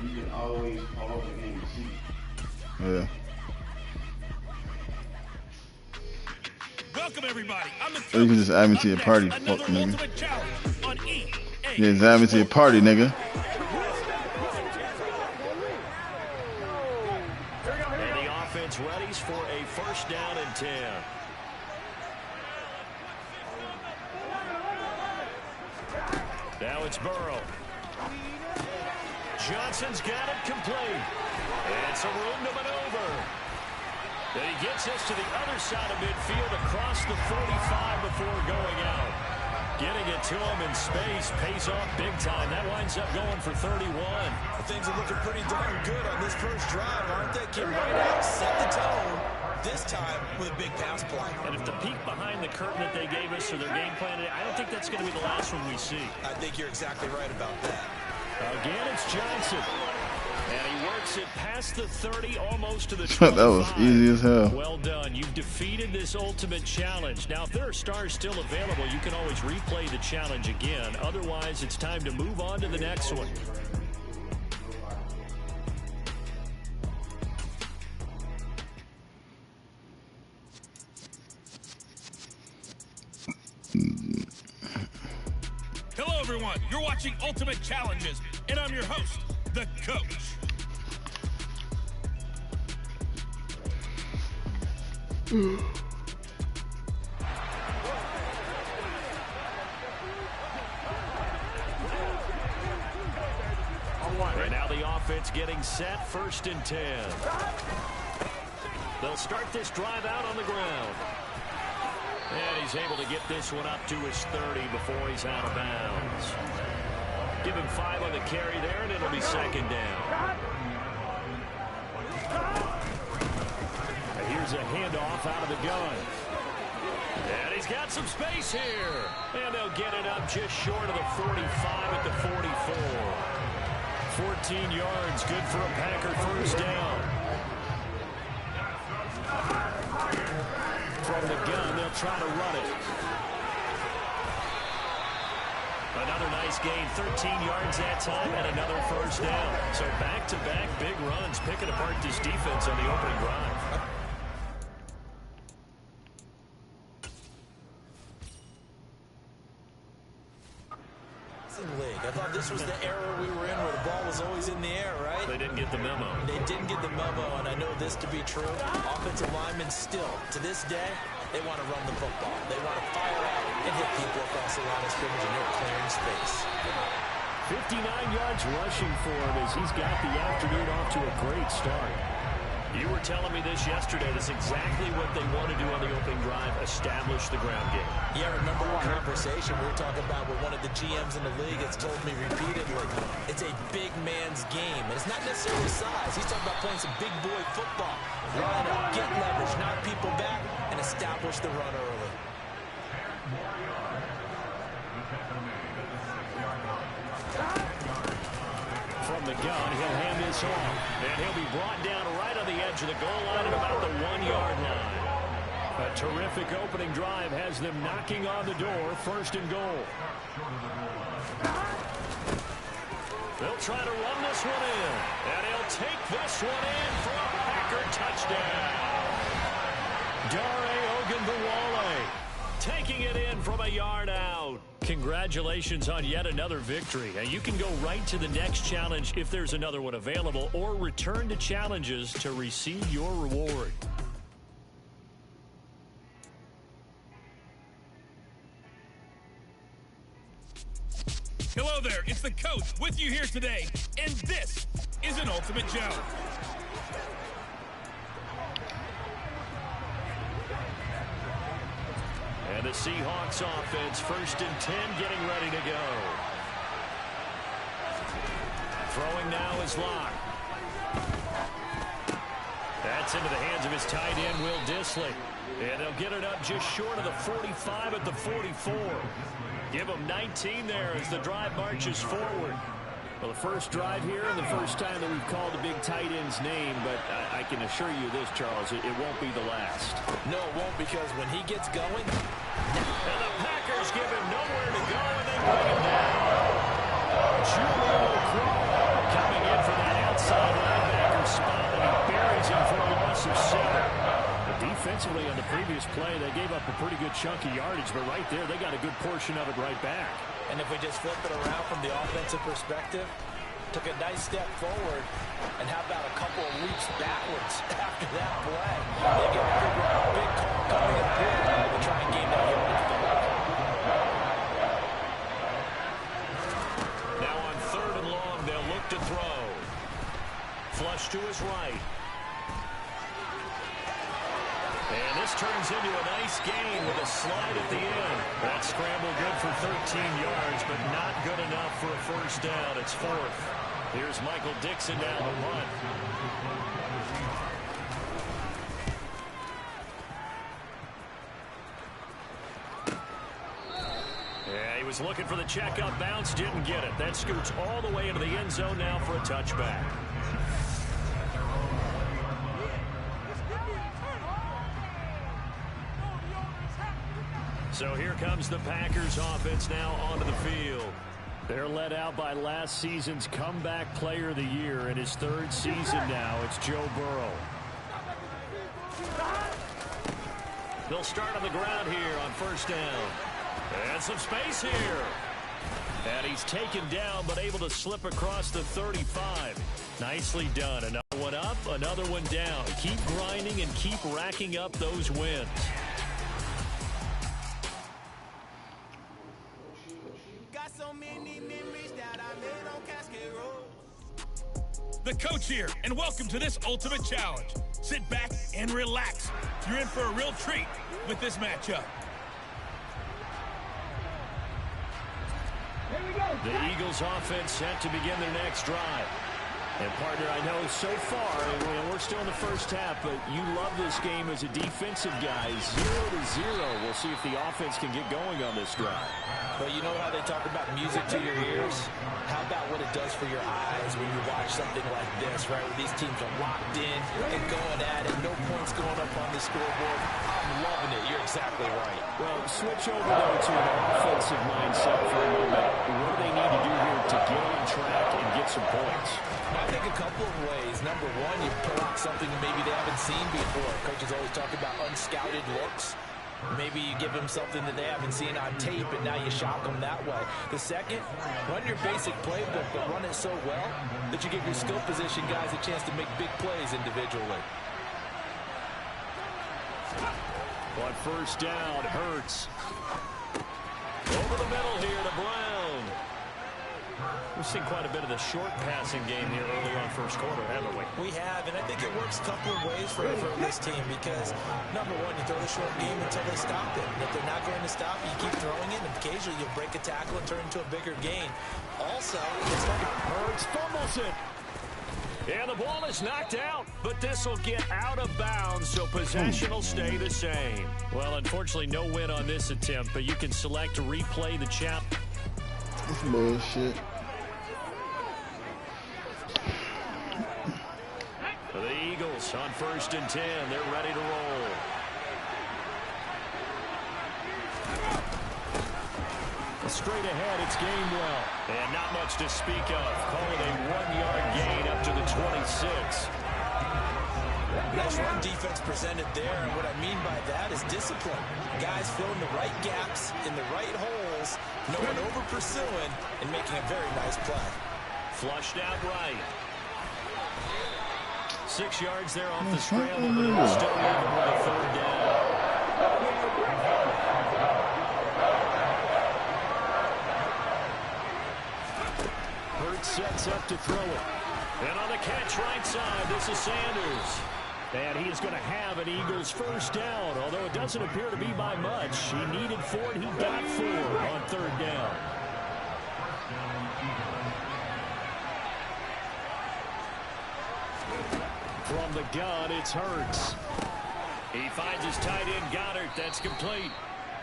You can always pause the game and see. Yeah. Welcome, everybody. I'm the Or you can just add me to your party, fuck nigga. Yeah, just add me to your party, nigga. And the offense readies for a 1st down and 10. Now it's Burrow. Johnson's got it complete. And some room to maneuver. Then he gets us to the other side of midfield across the 45 before going out. Getting it to him in space pays off big time. That winds up going for 31. Things are looking pretty darn good on this first drive, aren't they? Came right out, set the tone, this time with a big pass play. And if the peek behind the curtain that they gave us or their game plan, I don't think that's going to be the last one we see. I think you're exactly right about that. Again, it's Johnson. And he works it past the 30, almost to the 25. That was easy as hell. Well done. You've defeated this ultimate challenge. Now, if there are stars still available, you can always replay the challenge again. Otherwise, it's time to move on to the next one. Hello, everyone. You're watching Ultimate Challenges, and I'm your host, the Coach. And now the offense getting set, 1st and 10. They'll start this drive out on the ground. And he's able to get this one up to his 30 before he's out of bounds. Give him 5 on the carry there, and it'll be 2nd down. And here's a handoff out of the gun. And he's got some space here. And they'll get it up just short of the 45 at the 44. 14 yards, good for a Packer 1st down. From the gun, they'll try to run it. Another nice nice gain, 13 yards that time, and another first down. So back-to-back big runs, picking apart this defense on the opening drive. League. I thought this was the era we were in where the ball was always in the air, right? They didn't get the memo. They didn't get the memo, and I know this to be true. Offensive linemen still, to this day, they want to run the football. They want to fire out and hit people across the line of scrimmage, and they're clearing space. 59 yards rushing for him as he's got the afternoon off to a great start. You were telling me this yesterday. That's exactly what they want to do on the opening drive, establish the ground game. Yeah, remember our conversation we were talking about with one of the GMs in the league that's told me repeatedly, it's a big man's game. And it's not necessarily size. He's talking about playing some big boy football. Line up, get leverage, knock people back, and establish the run early. From the gun, he'll hand this off. And he'll be brought down right on the edge of the goal line at about the 1-yard line. A terrific opening drive has them knocking on the door, first and goal. They'll try to run this one in. And he'll take this one in for a Packer touchdown. Dare Ogunbowale taking it in from a yard out. Congratulations on yet another victory. And you can go right to the next challenge if there's another one available, or return to challenges to receive your reward. Hello there, it's the coach with you here today, and this is an Ultimate Challenge. And the Seahawks offense, first and 10, getting ready to go. Throwing now is Locke. That's into the hands of his tight end, Will Dissly. And they'll get it up just short of the 45 at the 44. Give them 19 there as the drive marches forward. Well, the first drive here and the first time that we've called the big tight end's name, but I can assure you this, Charles, it won't be the last. No, it won't, because when he gets going... And the Packers give him nowhere to go, and they bring him down. Julio coming in for that outside linebacker spot, and he buries him for a loss of 7. Defensively on the previous play, they gave up a pretty good chunk of yardage, but right there, they got a good portion of it right back. And if we just flip it around from the offensive perspective, took a nice step forward, and how about a couple of leaps backwards after that play? They get a big call coming up here to try and gain that yardage back. Now on 3rd and long, they'll look to throw. Flush to his right. And this turns into a nice gain with a slide at the end. That scramble good for 13 yards, but not good enough for a first down. It's 4th. Here's Michael Dixon down the punt. Yeah, he was looking for the checkup bounce, didn't get it. That scoots all the way into the end zone now for a touchback. So here comes the Packers offense now onto the field. They're led out by last season's comeback player of the year in his 3rd season now. It's Joe Burrow. They'll start on the ground here on first down. And some space here. And he's taken down but able to slip across the 35. Nicely done. Another one up, another one down. Keep grinding and keep racking up those wins. The coach here, and welcome to this Ultimate Challenge. Sit back and relax. You're in for a real treat with this matchup. The Eagles offense set to begin their next drive. And, partner, I know so far, we're still in the first half, but you love this game as a defensive guy. 0-0. We'll see if the offense can get going on this drive. But you know how they talk about music to your ears? How about what it does for your eyes when you watch something like this, right? Where these teams are locked in and going at it. No point points going up on the scoreboard. I'm loving it. You're exactly right. Well, switch over, though, to an offensive mindset for a moment. What do they need to do here to get on track and get some points? I think a couple of ways. Number one, you pull out something maybe they haven't seen before. Coaches always talk about unscouted looks. Maybe you give them something that they haven't seen on tape, and now you shock them that way. The second, run your basic playbook, but run it so well that you give your skill position guys a chance to make big plays individually. On first down, Hurts. Over the middle here to Brown. We've seen quite a bit of the short passing game here early on first quarter, haven't we? We have, and I think it works a couple of ways for this team because, number one, you throw the short game until they stop it. And if they're not going to stop it, you keep throwing it, and occasionally you'll break a tackle and turn into a bigger gain. Also, it's like Hurts fumbles it. And the ball is knocked out, but this will get out of bounds, so possession will stay the same. Well, unfortunately, no win on this attempt, but you can select to replay the chap. This bullshit. The Eagles on 1st and 10. They're ready to roll. Straight ahead, it's Gainwell. And not much to speak of. Call it a 1-yard gain up to the 26. Nice run defense presented there, and what I mean by that is discipline. Guys filling the right gaps in the right holes, no one over pursuing, and making a very nice play. Flushed out right. 6 yards there off the scramble, but it will still leave him with a 3rd down. Hurts sets up to throw it. And on the catch right side, this is Sanders. And he is going to have an Eagles 1st down, although it doesn't appear to be by much. He needed 4, and he got 4 on 3rd down. From the gun, it's Hurts. He finds his tight end, Goddard. That's complete.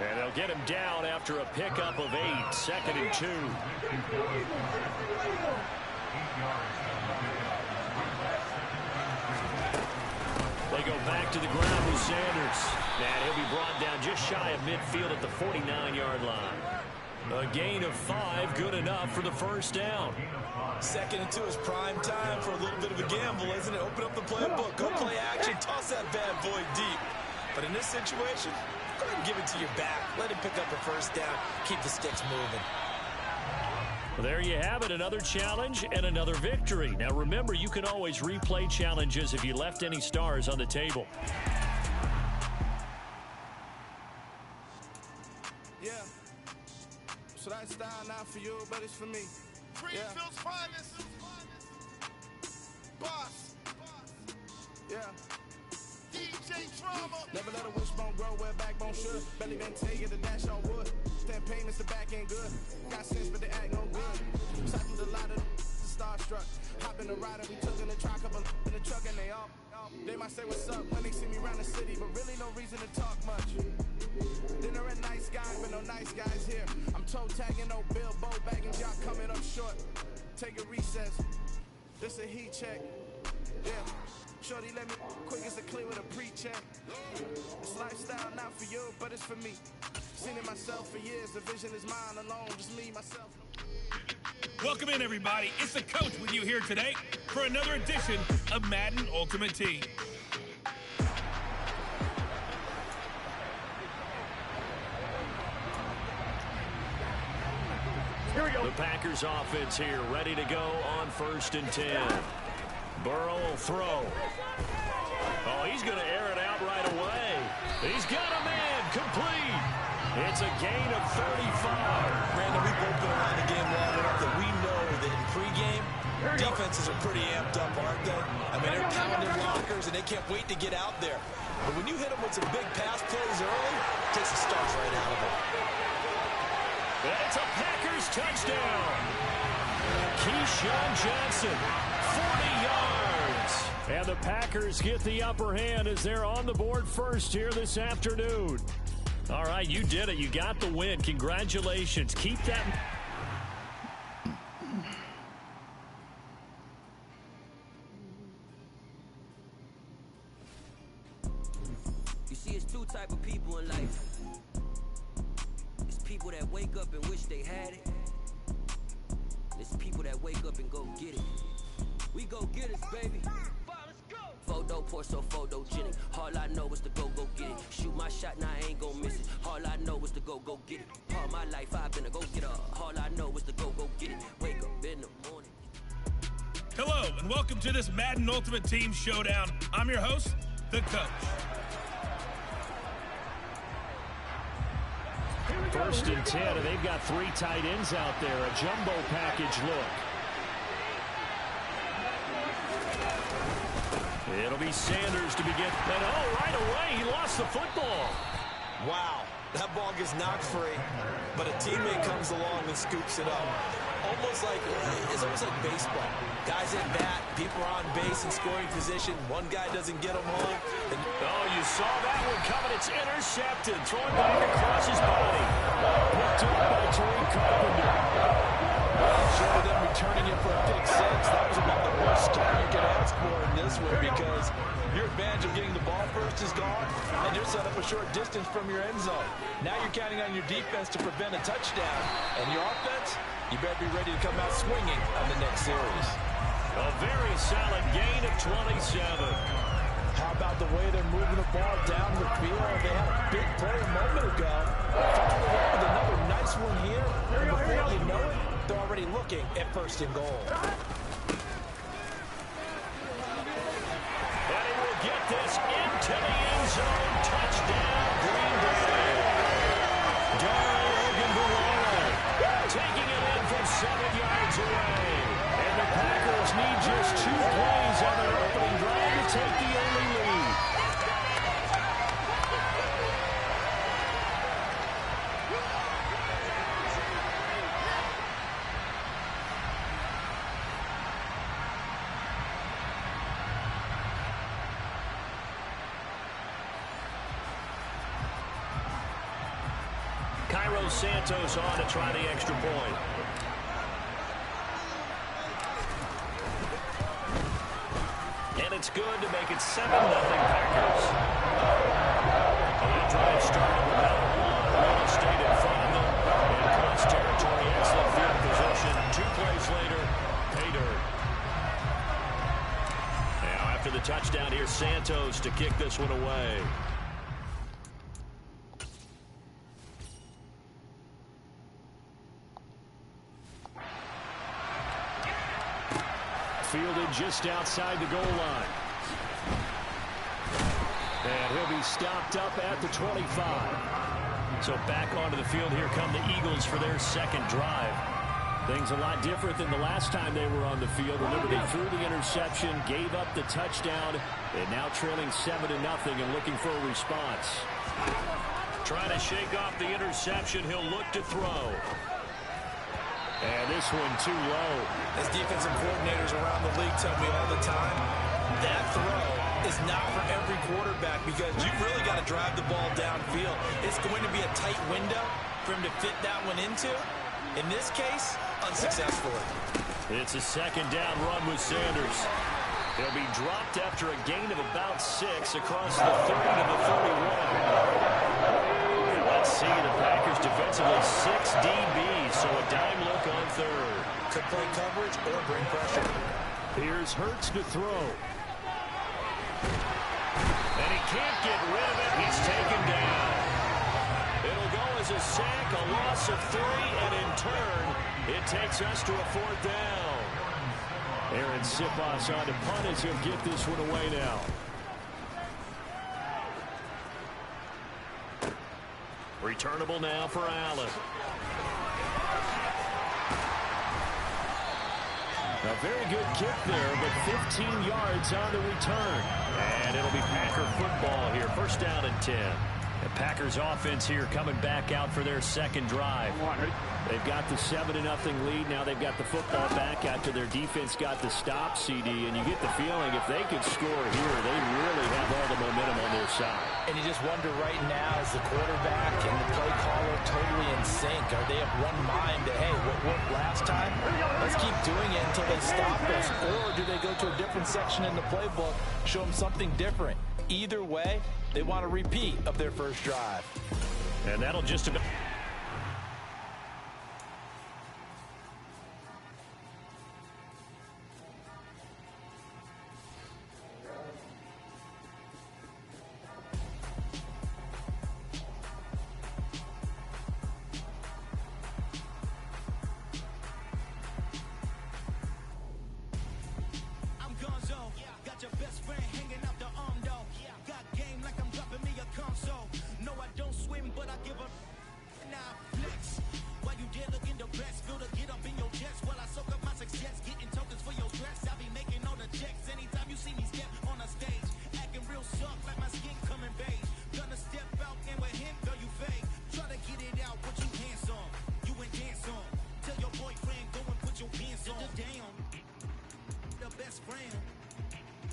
And they'll get him down after a pickup of 8, 2nd and 2. They go back to the ground with Sanders. And he'll be brought down just shy of midfield at the 49-yard line. A gain of 5, good enough for the 1st down. 2nd and 2 is prime time for a little bit of a gamble, isn't it? Open up the playbook, go play action, toss that bad boy deep. But in this situation, go ahead and give it to your back. Let him pick up a 1st down, keep the sticks moving. Well, there you have it, another challenge and another victory. Now remember, you can always replay challenges if you left any stars on the table. Yeah. So that style not for you, but it's for me. Greenfield's finest. Boss. Yeah. DJ Drama. Never let a wishbone grow where backbone should. Belly been take it, the dash on wood. 10 payments, the back end good. Got sense, but they act no good. Cycled a lot of the starstruck. Hop in the rider, we took in the truck, up in the truck, and they all. They might say what's up when they see me around the city, but really no reason to talk much. Dinner at nice guys, but no nice guys here. I'm toe tagging, no Bilbo bagging, y'all coming up short. Take a recess. This a heat check. Yeah. Shorty let me quick as a clear with a pre-check. This lifestyle not for you, but it's for me. Seen it myself for years. The vision is mine alone, just me, myself. Welcome in, everybody. It's the coach with you here today for another edition of Madden Ultimate Team. Here we go. The Packers offense here, ready to go on 1st and 10. Burrow will throw. Oh, he's going to air it out right away. He's got a man, complete. It's a gain of 35. Brandon, we've both been around the game long enough that we know that in pregame, defenses are pretty amped up, aren't they? I mean, they're pounding lockers, and they can't wait to get out there. But when you hit them with some big pass plays early, it takes the starch right out of them. It's a Packers touchdown. Keyshawn Johnson, 40 yards. And the Packers get the upper hand as they're on the board first here this afternoon. All right, you did it. You got the win. Congratulations. Keep that. See, it's two type of people in life. It's people that wake up and wish they had it. It's people that wake up and go get it. We go get it, baby. Photo poor, so photogenic. All I know is to go get it. Shoot my shot, now I ain't gon' miss it. All I know is to go get it. All my life I've been a go-getter. All I know is to go get it. Wake up in the morning. Hello, and welcome to this Madden Ultimate Team Showdown. I'm your host, the Coach. First and 10, and they've got 3 tight ends out there. A jumbo package look. It'll be Sanders to begin. And right away, he lost the football. Wow, that ball gets knocked free, but a teammate comes along and scoops it up. It's almost like baseball. Guys at bat, people are on base in scoring position. One guy doesn't get them home. You saw that one coming. It's intercepted. Throwing back across his body. Picked up by Tariq Carpenter. Short of them returning it for a pick 6, that was about the worst start you could ask for in this one, because your advantage of getting the ball first is gone, and you're set up a short distance from your end zone. Now you're counting on your defense to prevent a touchdown, and your offense, you better be ready to come out swinging on the next series. A very solid gain of 27. How about the way they're moving the ball down the field? They had a big play a moment ago. Following up with another nice one here, and before you know it, they're already looking at first and goal. And he will get this into the end zone. Touchdown, Green Bay. Taking it in from 7 yards away. And the Packers need just 2 plays on their opening drive to take the early lead. Santos on to try the extra point. And it's good to make it 7-0 Packers. The drive started without real estate in front of them. And cross territory, excellent field position. 2 plays later, pay dirt. Now after the touchdown, here's Santos to kick this one away. Fielded just outside the goal line. And he'll be stopped up at the 25. So back onto the field, here come the Eagles for their second drive. Things a lot different than the last time they were on the field. Remember, they threw the interception, gave up the touchdown, and now trailing 7-0 and looking for a response. Trying to shake off the interception, he'll look to throw. And this one too low. As defensive coordinators around the league tell me all the time, that throw is not for every quarterback, because you've really got to drive the ball downfield. It's going to be a tight window for him to fit that one into. In this case, unsuccessfully. It's a second down run with Sanders. He'll be dropped after a gain of about 6 across the 30 to the 31. Let's see, the Packers defensively 6 DBs, so a dime look on third. Could play coverage or bring pressure. Here's Hurts to throw. And he can't get rid of it. He's taken down. It'll go as a sack, a loss of 3, and in turn, it takes us to a 4th down. Aaron Siposs on to punt as he'll get this one away now. Returnable now for Allen. A very good kick there, but 15 yards on the return. And it'll be Packer football here. First down and 10. The Packers offense here coming back out for their second drive. They've got the 7-0 lead. Now they've got the football back after their defense got the stop, CD. And you get the feeling if they could score here, they really have all the momentum on their side. And you just wonder right now, is the quarterback and the play caller totally in sync? Are they of one mind that, hey, what worked last time? Let's keep doing it until they stop us. Or do they go to a different section in the playbook, show them something different? Either way, they want a repeat of their first drive. And that'll just about...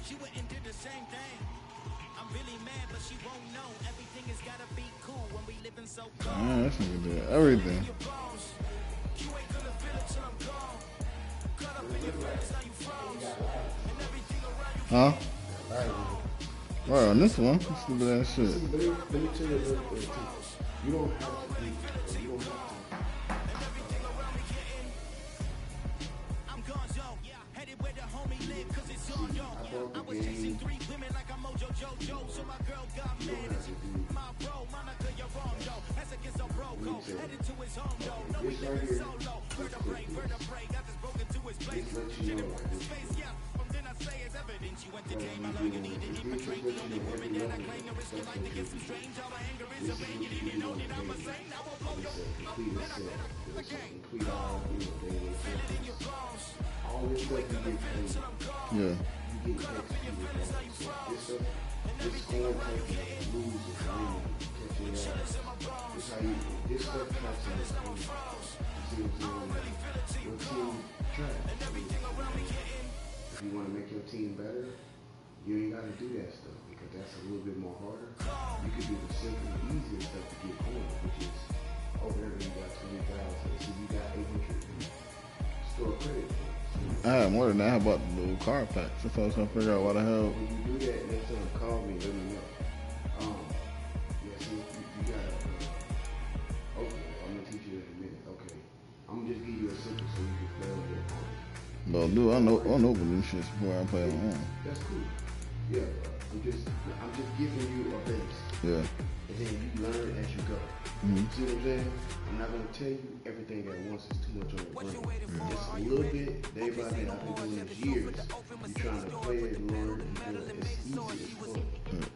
She went and did the same thing. I'm really mad, but she won't know. Everything has gotta be cool when we living so cold. Man, this nigga did everything. You ain't gonna feel it till I'm gone. Cut up in your face, now you froze. And everything around you. Huh? Right on this one. Stupid ass shit. Let me tell you a little bit too. You don't have to be. You don't have to. I'm gone, yo. Headed where the homie live, cause it's on, yo. I was chasing 3 women like I'm Mojo Jojo. So my girl got mad. My bro, Monica, you're wrong, yo. That's against a bro, go. Headed to his home, yo. No, we living solo. Vertebrae, got this broken to his place. Shit, it worked in space, yeah. From then I say it's evidence. You went to game, I know you need to infiltrate. The only woman that I claim to risk your life to get some strange. All my anger is a rain. You didn't know that I'm a saint. I will blow your up. Then I said, the game. Feel it in your bones. You ain't gonna feel it till I'm gone. Yeah. Cut up in your feelings, now you froze. And everything around me getting. Shut in my bones. This stuff happens. I don't really feel it till you gone. And everything around me getting. If you want to make your team better, you ain't got to do that stuff because that's a little bit more harder. You can do the simple, easier stuff to get going, which is over there you got 20,000, so you got 800 store credit points. I had more than that. How about the little car packs? That's what I was trying to figure out why the hell. When you do that, next time call me, let me know. Yeah, so you gotta, okay, I'm gonna teach you in a minute. Okay, I'm gonna just give you a simple so you can play on your phone. But dude, I know them shits before I play on home. That's cool. Yeah, I'm just giving you a base. Yeah. And then you learn as you go. See what I'm saying? I'm not gonna tell you everything at once. It's too much on your brain. Just a little bit, day by day. I've been doing this years. You're trying to play it, learn, and do it. It's easy, it's fun. It's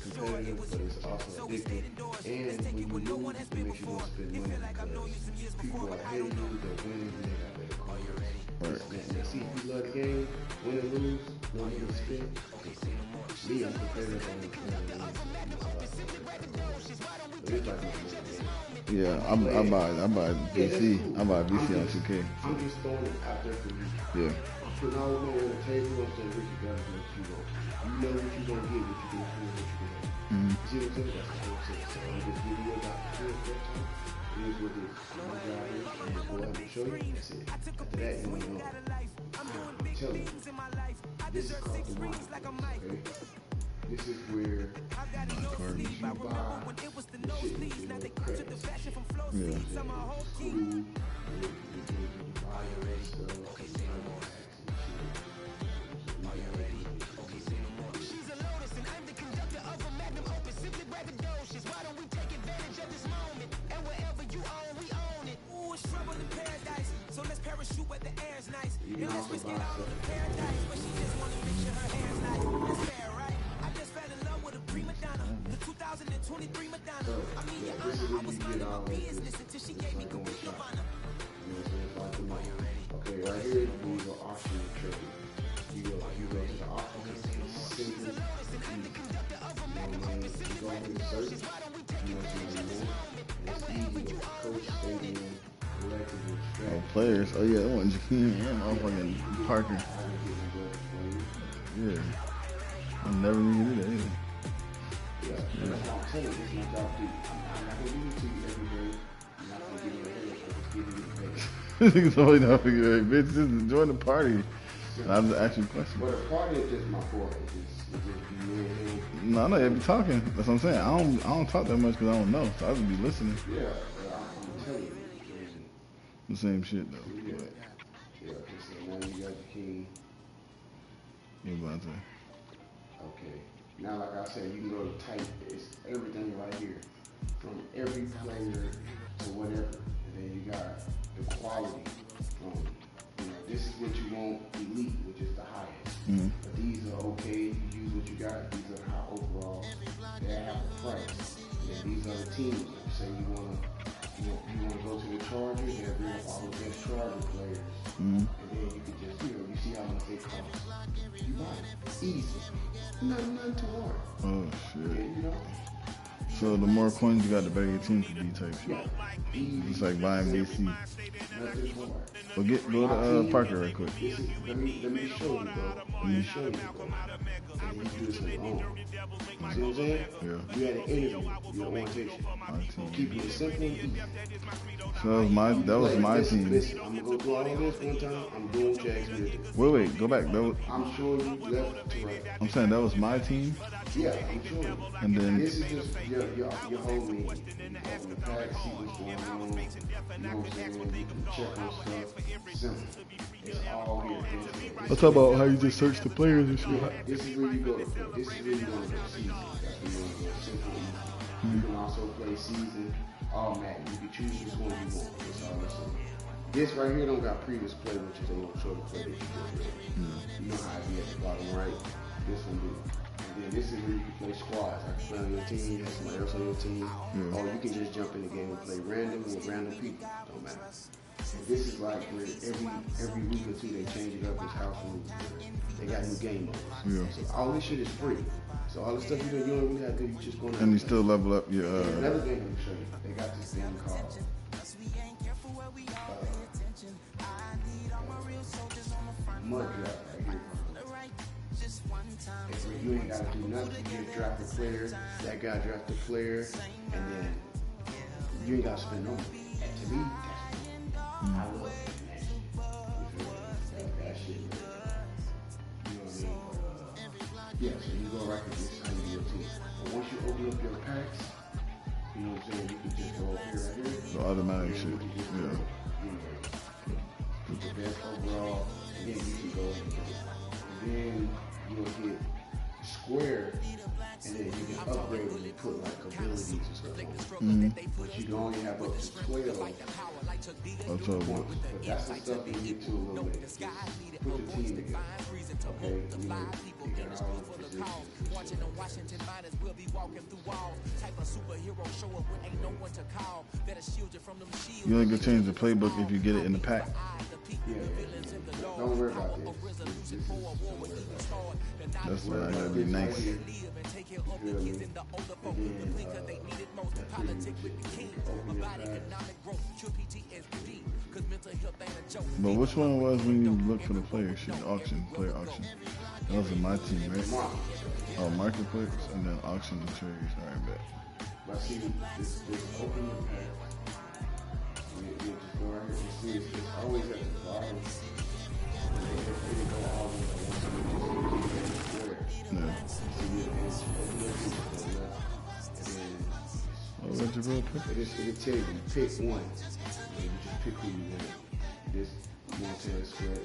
competitive, but it's also addictive. And when you lose, it makes you want to spend money because people are ahead of you, they're winning, and they got better cars. Right. See, if you love the game, win or lose, no need to spend. Me, I'm competitive on the game. Yeah, I buy VC. I buy VC on 2K. I'm just throwing it out there for you. Yeah. I'm putting all the money on the table. I'm saying, Richard, that's what you want. You know what you're gonna get, what you're gonna do, what you're gonna do. See what I'm saying? That's what I'm saying. So I'm just giving you a opportunity. It is what it is. My job is, I'm just going to show you. That's it. After that, you won't know. Tell me. This is called the wine. Okay? This is where you buy the shit with your credits. Yeah. Cool. You buy your stuff. She's a lotus and I'm the conductor of a magnum opus. Simply braggadocious. Why don't we take advantage of this moment? And wherever you own, we own it. Ooh, it's trouble in paradise. So let's parachute where the air's nice. And let's risk it all in paradise. But she just wanna make sure her hair's nice. That's fair, right? I just fell in love with a prima donna. The 2023 Madonna. I mean, your honor, I was minding my business until she gave me complete nirvana. Okay, right here, you go auction and trade. You go to the auction, it's simple. You go ahead and search. You know what you want. Coach, stadium, collective, Oh, players. Oh yeah, that one Jakeem and motherfucking Parker. Yeah. I never knew you did that either. Yeah, that's what I'm telling you. It's my job to do. I'm not going to give it to you every day. I'm not going to give you a head. I'm just giving you the base. Niggas always not figure it out. Bitch, just enjoy the party. And I'm just asking questions. Well, the party is just my boy. It's just be me and him. No, I know you be talking. That's what I'm saying. I don't talk that much because I don't know. So I just be listening. Yeah, I'm telling you. The same shit though. Yeah. Yeah, okay, so now you got the king. What about that? Okay. Now, like I said, you can go to type. It's everything right here. From every player to whatever. And then you got the quality from, this is what you want, elite, which is the highest. Mm-hmm. But these are okay, you use what you got. These are high overall. They have a price. And these are the teams. Say you want to go to the Chargers, they'll bring up all the best Charger players. Mm-hmm. And then you can just, you see how much they cost. You buy it. Easy. Nothing too hard. Oh shit. And, so the more coins you got, the better your team can be type shit. It's like buying BC. Nothing hard. Well, go to Parker right quick. Let me show you, bro. Let me show you, bro. And you do this on your own. You see what I'm saying? Yeah. You had an interview, your orientation. Keep it simple and easy. So that was my team. Listen, I'm gonna go through all this one time. I'm doing what you asked me to do. Wait, go back. I'm showing you left to right. I'm saying that was my team. Yeah, I'm showing you. And then this is just your whole meeting. The pack, see what's going on. You know what I'm saying? You can check on stuff. Simple. It's all here. I'll talk about how you just search the players and shit. This is where you go. This is where you go to season. That's where you want to go. Simple. You can also play season. All Madden. You can choose which one you want. That's all I'm saying. This right here don't got previous play, which is a little shorter play that you just read. You know how it be at the bottom right. This one do. And then this is where you can play squads. I can play on your team, have somebody else on your team. Or you can just jump in the game and play random with random people. Don't matter. And this is like where every week or two they change it up. It's house rules. They got new game modes. Yeah. So all this shit is free. So all the stuff you don't really have to do, you just go. And you still level up your. Another thing I'm gonna show you. They got this thing called. Mud draft right here. You ain't gotta do nothing. You just draft a player. That guy draft a player, and then you ain't gotta spend no money. And to me, I love that shit. You know what I mean? Yeah, so you go right to this how you do your team. But once you open up your packs, you know what I'm saying, you can just go up here right here. The automatic shit. Yeah. Put the best overall, and then you can go and then you'll hit square, and then you can upgrade it and put like abilities and stuff on it. But you can only have up to 12 points. But that's the stuff you get to a little bit. Just put the team together. Okay? You got all the positions. You only can change the playbook if you get it in the pack. Yeah. Don't worry about this. That's why I gotta be nice. But which one was when you look for the player shit? Auction, player auction. That was in my team, right? Oh, marketplace and then auction and trades. All right, bet. But see, this open the pack. You just go right here and see it's always at the bottom. They go all the way Oh, that's your real pick? It'll tell you, pick one. You just pick who you want. Just want to sweat,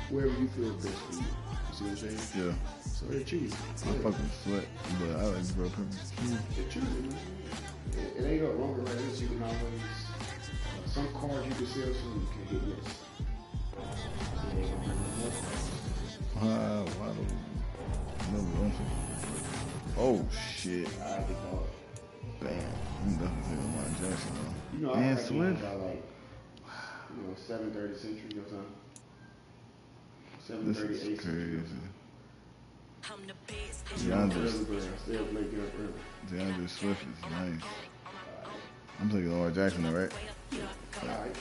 whoever you feel best for you. You see what I'm saying? Yeah. So they choose. I fucking sweat, but I like real purpose. They choose it. It ain't no wrong right here, so you can always. Some cards you can sell, some you can get less. Oh shit! Damn, I'm definitely taking Lamar Jackson though. You know, and Swift. By like, 7:30 Century or something. 7:30 This is crazy. DeAndre Swift is nice. I'm taking Lamar Jackson though, right? All right.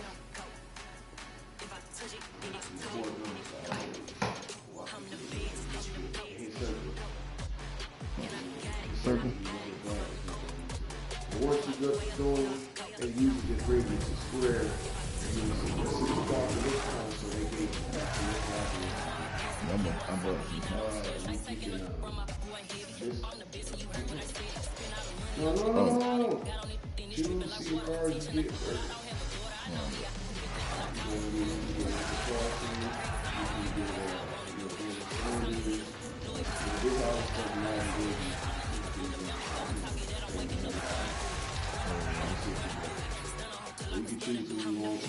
circle. Once you get going, they usually just bring you to square. And you see the ball for this time, so they gave you back to this happening. No. Choose, see the cards you get first. You can choose who you want.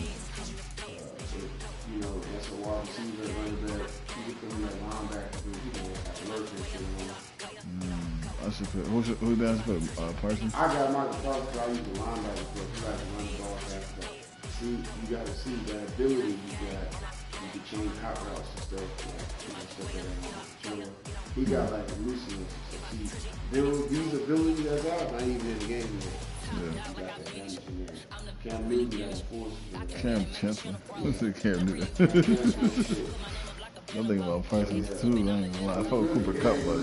You know, that's a wide receiver, running back. You can put him at linebacker, you know, alert and shit. I should put, who does put? Parsons? I got Michael Parsons, I use the linebacker, but you got to run the ball fast. See, you got to see that ability you got. You can change hot routes and stuff, stuff like that. He got like looseness. See, these abilities that's out, not even in the game yet. Yeah. You got that damage in there. Cam Newton got force. Cam Chancellor. What's it, Cam Newton? I'm thinking about Parsons too. I ain't gonna lie. I felt Cooper Cup, but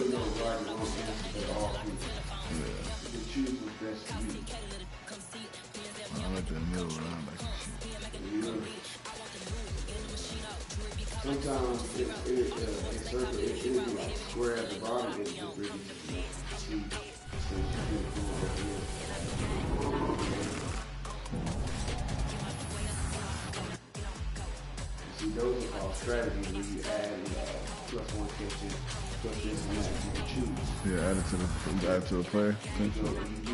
Yeah. I like that middle linebacker shit. Sometimes it be like square at the bottom. It's just really see. See, those are called strategies where you add plus one catching, plus this and that. You can choose. Yeah, add it to the player. You do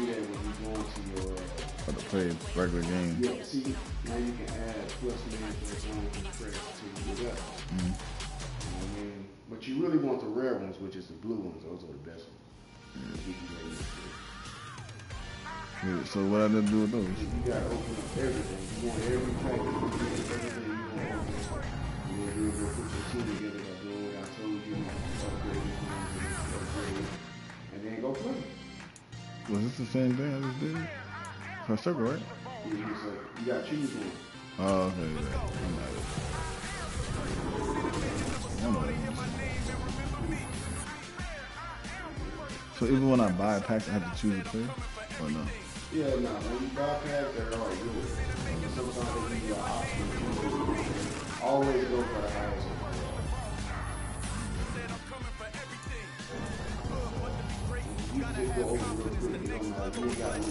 that when you go into your Or to play regular game. Yeah, see, now you can add plus man plus one to press to get up. You know what I mean? But you really want the rare ones, which is the blue ones. Those are the best ones. Yeah, so what I need to do with those? You gotta open up everything. You want every package. You want everything you want to open. And then you'll go put your team together by doing what I told you. Upgrade. And then go play. Was this the same thing I just did? For a circle, right? Yeah, you gotta choose one. Oh, okay. Yeah. So even when I buy packs, I have to choose a player? Or no? Yeah, no. When you buy packs, they're all yours. Sometimes they give you an option. Always go for the highest one. You can just go over real quick. You don't know. You got to look at it.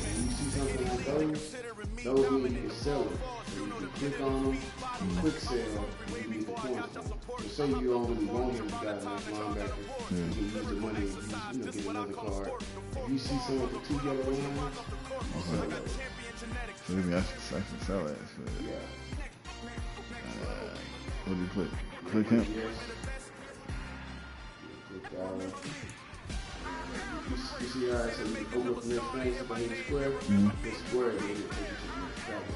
When you see something like those mean you can sell it. So you can click on them, quick sell, and you get the points. So say you don't really want him, you got a nice linebacker, you can use the money and get another card. If you see someone with 2 yellow lines, okay. So maybe I should sell that. So. Yeah. What do you click? Click him? Yes. Click you see how I said you open up the next place, but in the square, the square, then you take it to the next travel.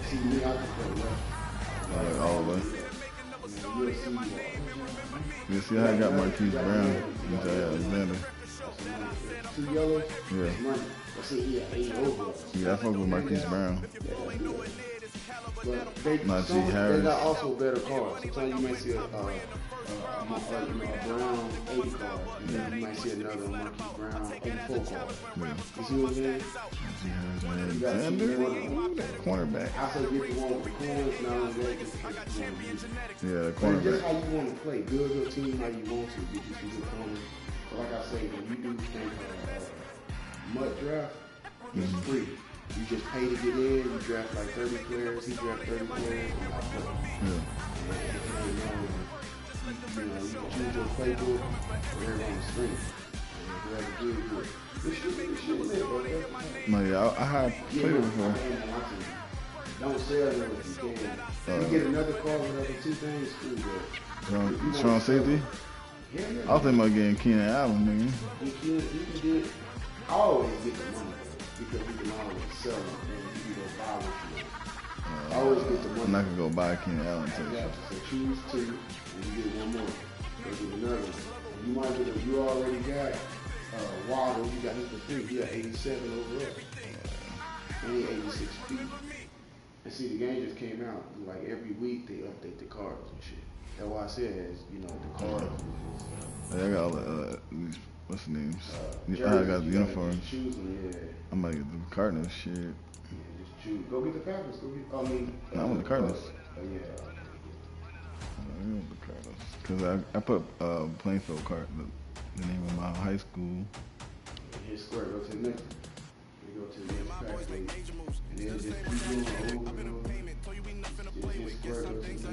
See me, I can play left. Like all the way. You see how I got Marquise Brown and Jay Alexander. 2 yellows? Yeah. Yeah, I fuck with Marquise Brown. But they got also better cards. Sometimes you might see a Brown 80 card, and then you might see another Marquise Brown 84 card. Yeah. You see what I'm saying? You got to see one of them. Cornerback. I say get the one with the corners, now and then just yeah, the cornerback. cornerback. Just how you want to play. Build your team how you want to. Get you some good corners. But like I say, when you do things mud draft, it's free. You just pay to get in. You draft like 30 players. He draft 30 players. And I play. Yeah. You know, you choose your playbook. They're on the screen. Whoever good. This shit lit, bro. No, yeah, I have played it before. Don't sell them if you can. You get another card with other 2 things, too, bro. Strong safety? Yeah. I was thinking about getting Keenan Allen, man. You can get, I always get the money, because you can always sell them, and you can go buy what you want. I always get the money. I'm not going to go buy Keenan Allen. So choose 2, and you get one more. Go get another one. You might get you already got Waddle, you got him for 3. You got 87 overall. And he 86 feet. And see, the game just came out. Like every week, they update the cards and shit. That's why I said, you know, the Cardinals. Yeah, I got all the these, what's the names? I got the uniforms. I might get the Cardinals shit. Yeah, just choose. Go get the Cardinals. Go get. I mean, I want the Cardinals. Yeah. I want the Cardinals because I put Plainfield the name of my high school. Hit square. Go to the next. You go to the next pack, and then just keep doing over and over. Just hit square. Go to the next.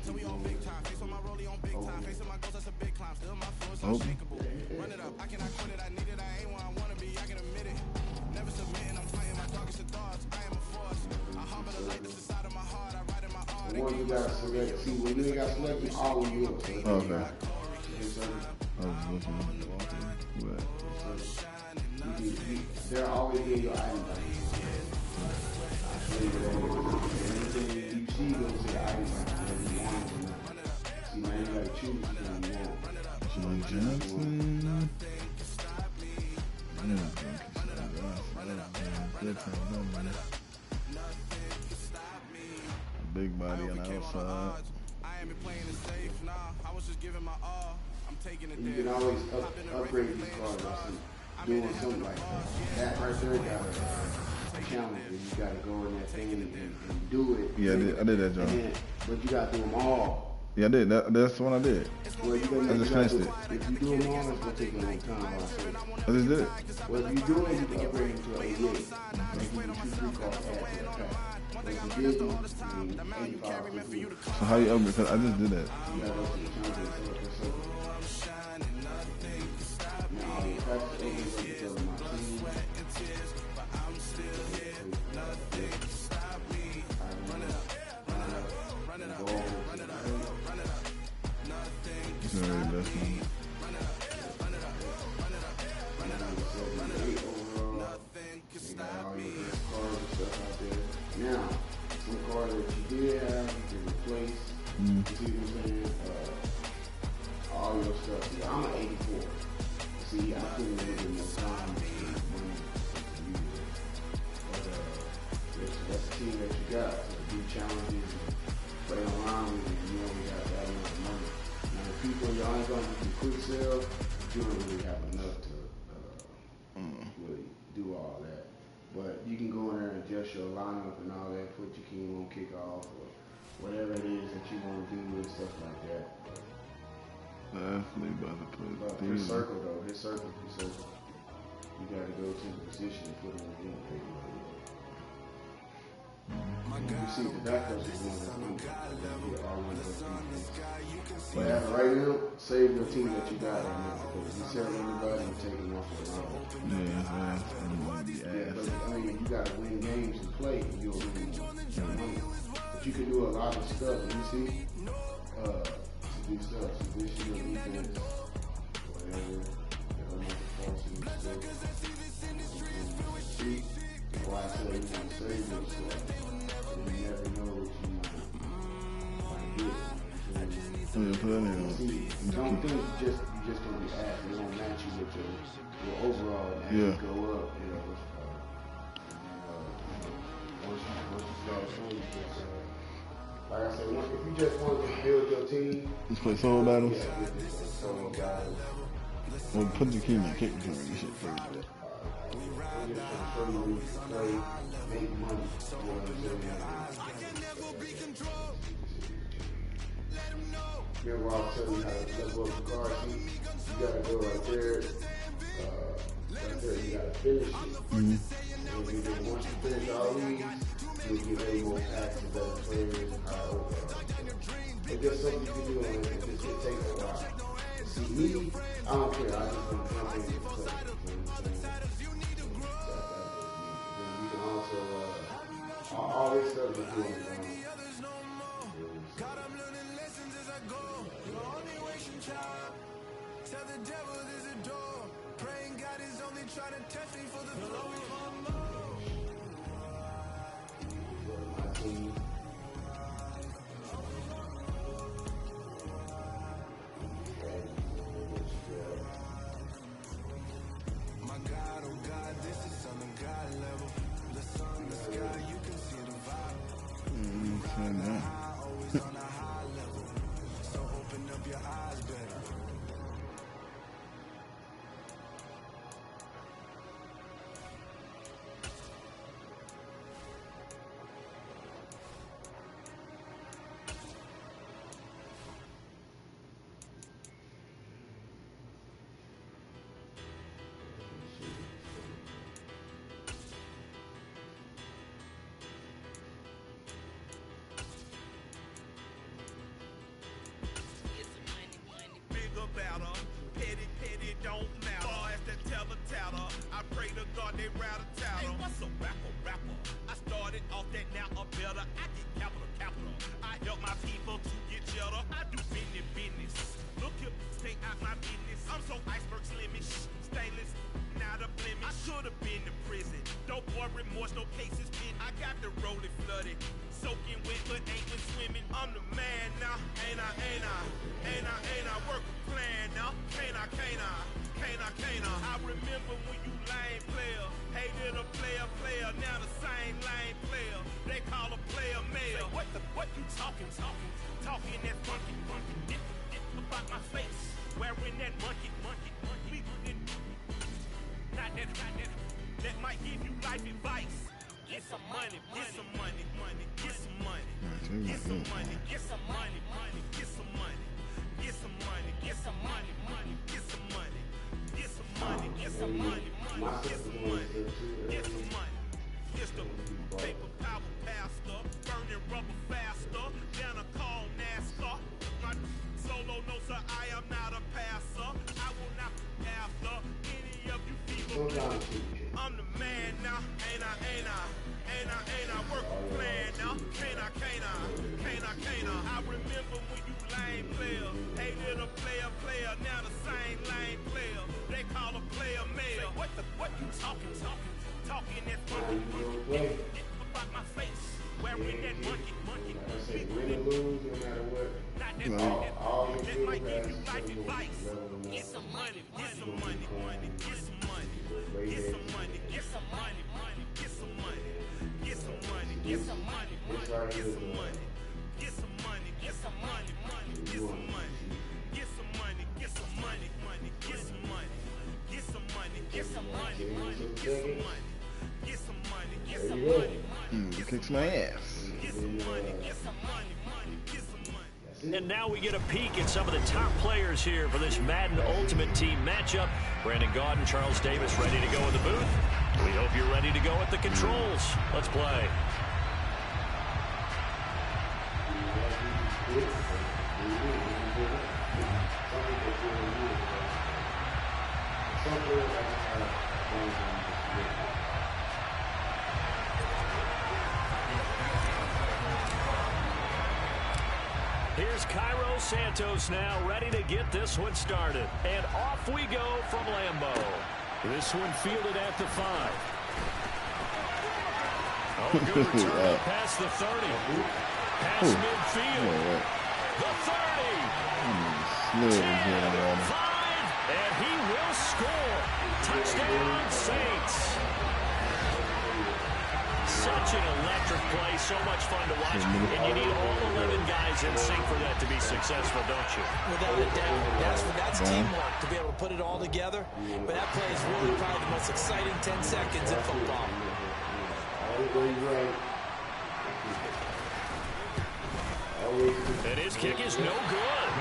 So we on big time, face on my rollie on big time, face on my goals, that's a big climb, still my flow is unshakable. Run it up, I cannot quit it, I need it, I ain't where I wanna be, I can admit it. Never submitting, I'm fighting my darkest of thoughts, I am a force. I harbor the light that's inside of my heart, I write in my art. The one you gotta select, see when you ain't got selected, all of yours. Okay. I was looking at the water, but they're always in your item bank. Anything you see, they'll say item bank. See, now you gotta choose which one you want. John Johnson. Big body on the outside. You can always upgrade these cards. I see doing something like that. That right there got a challenge. You gotta go in that thing and do it. Yeah, I did that, John. But you gotta do them all. Yeah, I did. That's the one I did. Well, I just finished it. If you do them all, it's gonna take a long time. I just did it. Well, if you do it, you can upgrade to an 88. You can 2-3 cards add to that pack. But if you did, you 85. So how you upgrade? Because I just did that. You gotta go to the champion. Now, all your packs opens up because of my team. Now, some cards that you did have, you can replace. You see what I'm saying? All your stuff. See, I'm an 84. See, I put in a little bit more time to use it. But that's the team that you got. So do challenges and play around with it. You only got that amount of money. Now, the people you only going to do quick sell, you don't really have enough to really do all that. But you can go in there and adjust your lineup and all that, put your team on kickoff or whatever it is that you want to do and stuff like that. Definitely about to But play. his circle though, his circle. You gotta go to the position and put him in the game. You see the backups is one of But right now, save your team that you got right now. Because if you sell anybody, you're taking off the line. But I mean, you gotta win games and play, and you'll win money. But you can do a lot of stuff. You see, do stuff. So this year, defense, whatever. See, why I say you want to save yourself. You never know what you might get. Don't think you just gonna be asked. They're gonna match you with your overall and actually go up. You know, once you start showing like I said, if you just want to build your team, let's play solo battles. Solo battles. Well, put the key in the kick return and shit first. Make money. You know what I'm saying? Remember I was telling you how to level up the car sheet? You gotta go right there. Right there, you gotta finish it. And then once you finish all these, you'll get way more packs and better players and higher overall. It's just something you can do and it takes a while. See me, I don't care. I just want to jump in and play. You can also, all this stuff is doing. Tell the devil there's a door. Praying God is only trying to test me for the glory of my My God, oh God, this is son of God level. The sun, the sky, you can see the vibe. they rattle tattle. Hey, what's a rapper? I started off that, now I'm better. I get capital. I help my people to get cheddar. I do business. Look here, stay out my business. I'm so iceberg slimish, stainless, not a blemish. I should have been to prison. No boy remorse, no cases pinned. I got the rolling flooded, soaking wet, but ain't been swimming. I'm the man now, ain't I? Work a plan now, can't I? I remember when you lame player, hated a player, now the same lame player. They call a player mayor. What you talking that funky, dip about my face, wearing that monkey. Not that, that might give you life advice. Get some money, get some money, get some money, get some money, get some money, get some money, get some money, get some money, get some money, get some money, get some money, get some money, get some money. It's the paper power pastor, burning rubber faster than a call NASCAR. My solo no sir, I am not a passer. I will not be after any of you people. I'm the man now, ain't I? Work a plan now, can't I? I remember when you lame player, hated a player, now the same lame player. They call a player mayor. What you talking that funky, about my face, wearing that monkey. Win or lose, no matter what. That might give you life advice. Get some money, get some money, get some money, get some money, get some money, get some money, get some money, get some money, get some money, get some money, get some money, get some money, get some money, get some money, get some money, get some money, get some money, get some money, get some money, get some money, Kicks my ass. get some money, get some money, get some money. And now we get a peek at some of the top players here for this Madden Ultimate Team matchup. Brandon Gaudin, Charles Davis ready to go in the booth. We hope you're ready to go at the controls. Let's play. Here's Cairo Santos now, ready to get this one started. And off we go from Lambeau. This one fielded at the 5. Oh, good return past the 30. Past midfield. The 30. 10, 5, and he will score. Touchdown, Saints. Such an electric play, so much fun to watch, and you need all 11 guys in sync for that to be successful, don't you? Without a doubt. That's teamwork, to be able to put it all together. But that play is really probably the most exciting 10 seconds in football. And his kick is no good.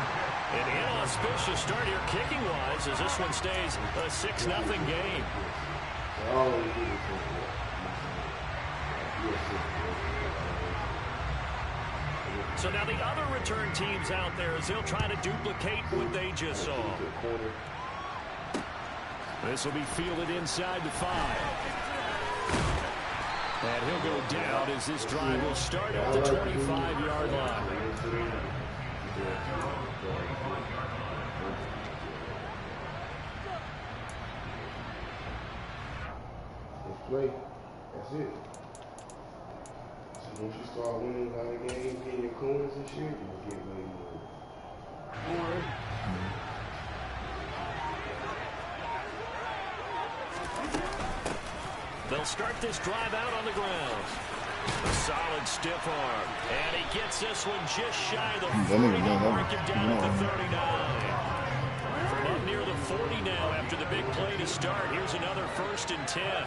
An inauspicious start here kicking-wise as this one stays a 6-0 game. So now the other return teams out there as they'll try to duplicate what they just saw. This will be fielded inside the 5. And he'll go down as this drive will start at the 25-yard line. Play. That's it. So once you start winning a lot of games, getting your coins and shit, you'll get way more. They'll start this drive out on the ground. A solid stiff arm. And he gets this one just shy of the 40. Mark him down at the 39. From up near the 40 now after the big play to start. Here's another 1st and 10.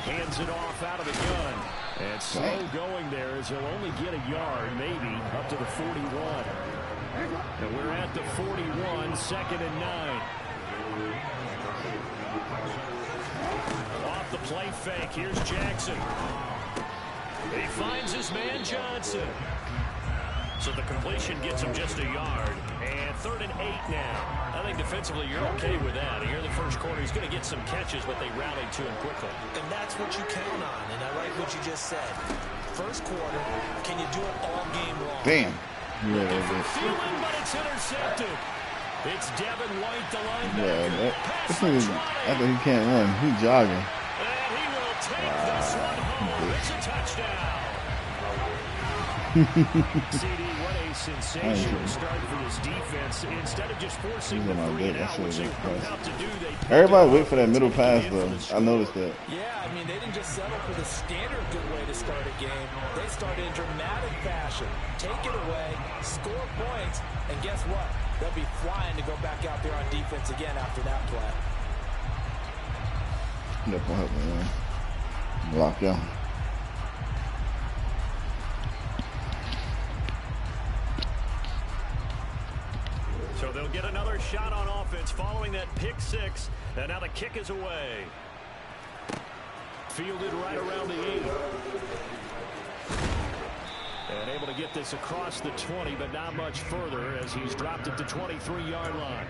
Hands it off out of the gun. And slow going there as he'll only get a yard, maybe, up to the 41. And we're at the 41, 2nd and 9. Off the play fake, here's Jackson. He finds his man Johnson. So the completion gets him just a yard. And 3rd and 8 now. I think defensively you're okay with that. Here in the first quarter, he's going to get some catches, but they rallied to him quickly. And that's what you count on, and I like what you just said. First quarter, can you do it all game long? Damn. Looking for Thielen, but it's intercepted. It's Devin White, the linebacker. This nigga, after he can't run, he's jogging. And he will take this one home. It's a touchdown. CD, what a sensational start for this defense. Instead of just forcing the 3-and-out, which they were about to do, everybody wait for that middle pass, though. I noticed that. Yeah, I mean, they didn't just settle for the standard good way to start a game. They started in dramatic fashion. Take it away, score points, and guess what? They'll be flying to go back out there on defense again after that play. That's gonna help me, man. Lock down. So they'll get another shot on offense following that pick 6. And now the kick is away. Fielded right around the 8. And able to get this across the 20, but not much further as he's dropped it to 23-yard line.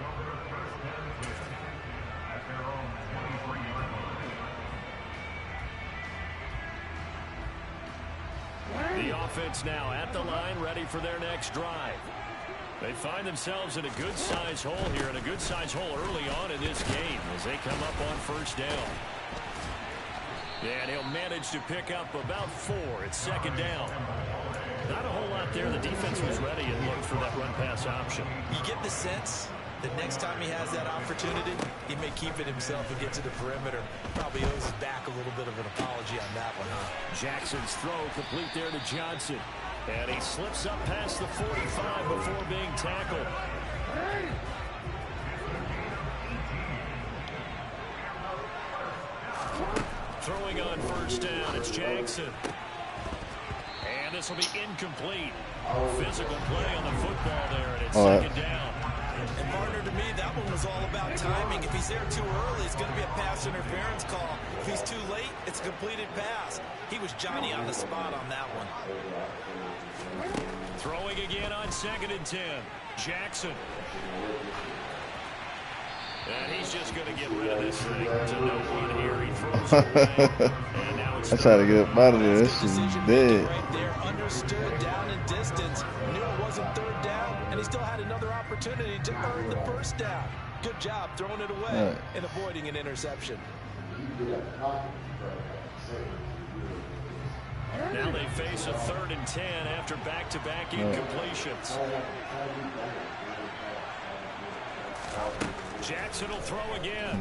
The offense now at the line, ready for their next drive. They find themselves in a good-sized hole here, and a good-sized hole early on in this game as they come up on first down. And he'll manage to pick up about 4. It's 2nd down. Not a whole lot there. The defense was ready and looked for that run-pass option. You get the sense that next time he has that opportunity, he may keep it himself and get to the perimeter. Probably owes his back a little bit of an apology on that one, huh? Jackson's throw complete there to Johnson. And he slips up past the 45 before being tackled. Throwing on first down, it's Jackson. And this will be incomplete. Physical play on the football there, and it's 2nd down. And partner, to me, that one was all about timing. If he's there too early, it's going to be a pass interference call. If he's too late, it's a completed pass. He was Johnny on the spot on that one. Throwing again on 2nd and 10. Jackson. And he's just going to get rid of this thing to no one here. He throws it away. And now it's I tried to get up out of there. This is dead. Right there, understood, down in distance. Knew it wasn't 3rd down, and he still had another opportunity to earn the 1st down. Good job throwing it away and avoiding an interception. Now they face a 3rd and 10 after back-to-back incompletions. Jackson will throw again.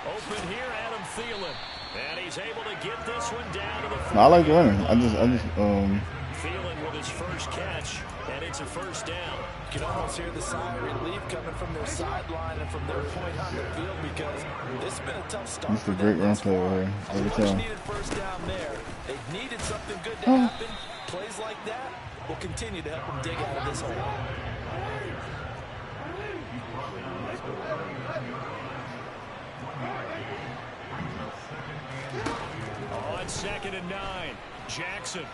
Open here, Adam Thielen. And he's able to get this one down to the 40. I like running. I just Thielen with his first catch, and it's a 1st down. You can almost hear the sigh of relief coming from their sideline and from their point on the field because this has been a tough start. This is a great run play over here. Every time. Needed 1st down there. They needed something good to happen. Plays like that will continue to help them dig out of this hole. On 2nd and 9, Jackson.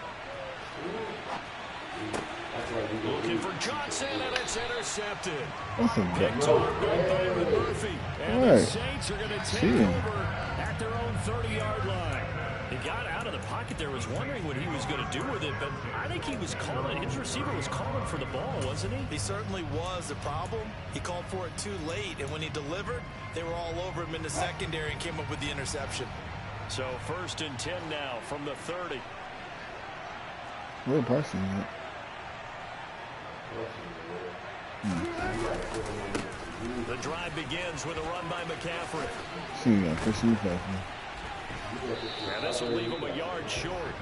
Looking for Johnson, and it's intercepted. That's a big talk right with Murphy. And the Saints are going to take over at their own 30-yard line. He got out of the pocket there, was wondering what he was going to do with it, but I think he was calling. His receiver was calling for the ball, wasn't he? He certainly was. The problem, he called for it too late, and when he delivered, they were all over him in the secondary and came up with the interception. So 1st and 10 now from the 30. Real person, man. The drive begins with a run by McCaffrey. And this will leave him a yard short.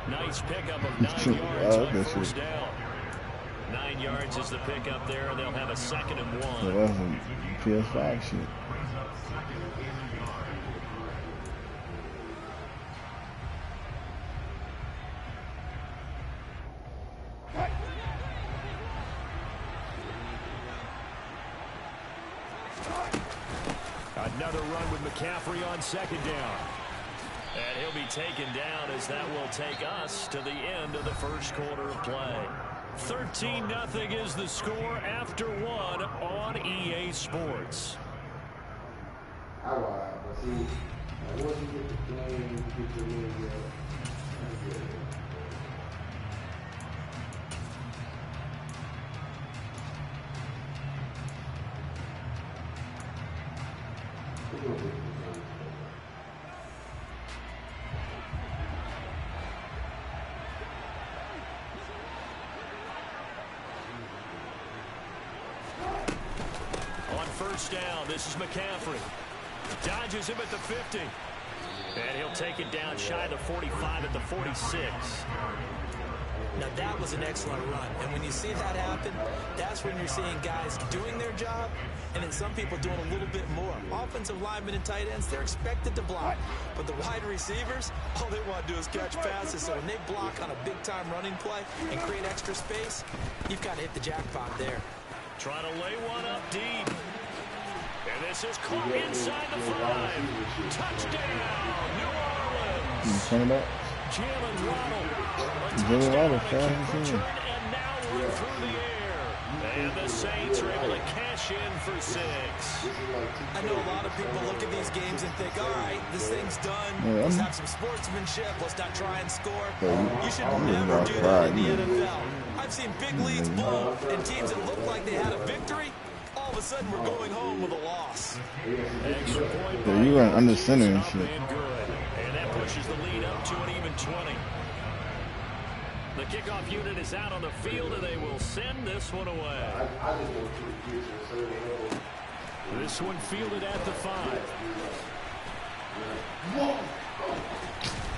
Nice pickup of 9 yards on 1st down. 9 yards is the pickup there, and they'll have a 2nd and 1. So that's some PS5 shit. Another run with McCaffrey on 2nd down. And he'll be taken down as that will take us to the end of the first quarter of play. 13-0 is the score after one on EA Sports. I lied, but see, once you get the game, you get your wins, On first down, this is McCaffrey. Dodges him at the 50. And he'll take it down shy of the 45 at the 46. Now that was an excellent run, and when you see that happen, that's when you're seeing guys doing their job, and then some people doing a little bit more. Offensive linemen and tight ends, they're expected to block, but the wide receivers, all they want to do is catch passes. So when they block on a big-time running play and create extra space, you've got to hit the jackpot there. Trying to lay one up deep. And this is caught inside the 5. Touchdown, New Orleans. Jalen Waddle. And now we're through the air. And the Saints are able to cash in for 6. I know a lot of people look at these games and think, all right, this thing's done. Let's have some sportsmanship. Let's not try and score. You should never do that in the NFL. I've seen big leads blow, and teams that look like they had a victory, all of a sudden we're going home with a loss. Extra point. Yeah, you run under center and shit. And that pushes the lead up to an even 20. The kickoff unit is out on the field, and they will send this one away. This one fielded at the 5.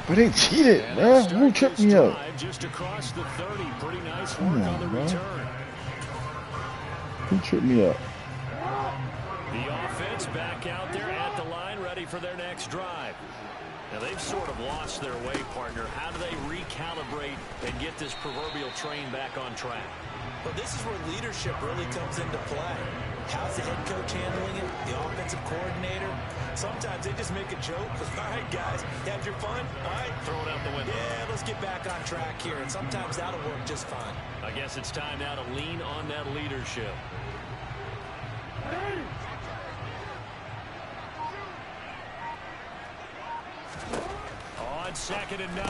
But they cheated, bro. Who tripped me up? Just across the 30. Pretty nice work on the return. Who tripped me up? The offense back out there at the line, ready for their next drive. Now, they've sort of lost their way, partner. How do they recalibrate and get this proverbial train back on track? Well, this is where leadership really comes into play. How's the head coach handling it? The offensive coordinator? Sometimes they just make a joke. All right, guys, you had your fun? All right. Throw it out the window. Yeah, let's get back on track here. And sometimes that'll work just fine. I guess it's time now to lean on that leadership. On 2nd and 9,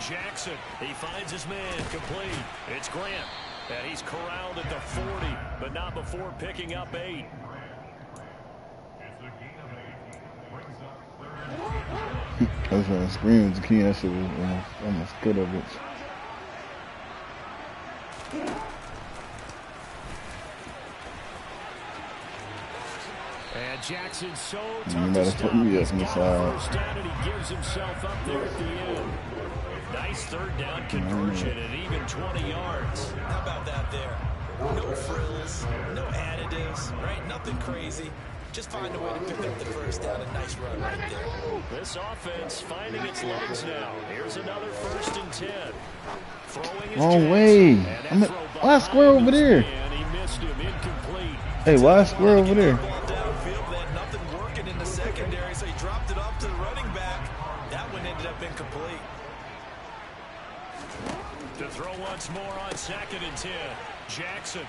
Jackson, he finds his man, complete. It's Grant, and he's corralled at the 40, but not before picking up 8. I was trying to scream with the key, and that shit was almost good of it. And Jackson so You tough better to put stop. me up He's on the got side. first down, and he gives himself up there at the end. Nice third down conversion and even 20 yards. How about that there? No frills, no additives, right? Nothing crazy. Just find a way to pick up the first down. A nice run right there. This offense finding its legs now. Here's another 1st and 10. Throwing Wrong way. Why square over there? He missed him, incomplete. Hey, why square over there? Downfield, they had nothing working in the secondary, so he dropped it off to the running back. That one ended up incomplete. To throw once more on 2nd and 10. Jackson.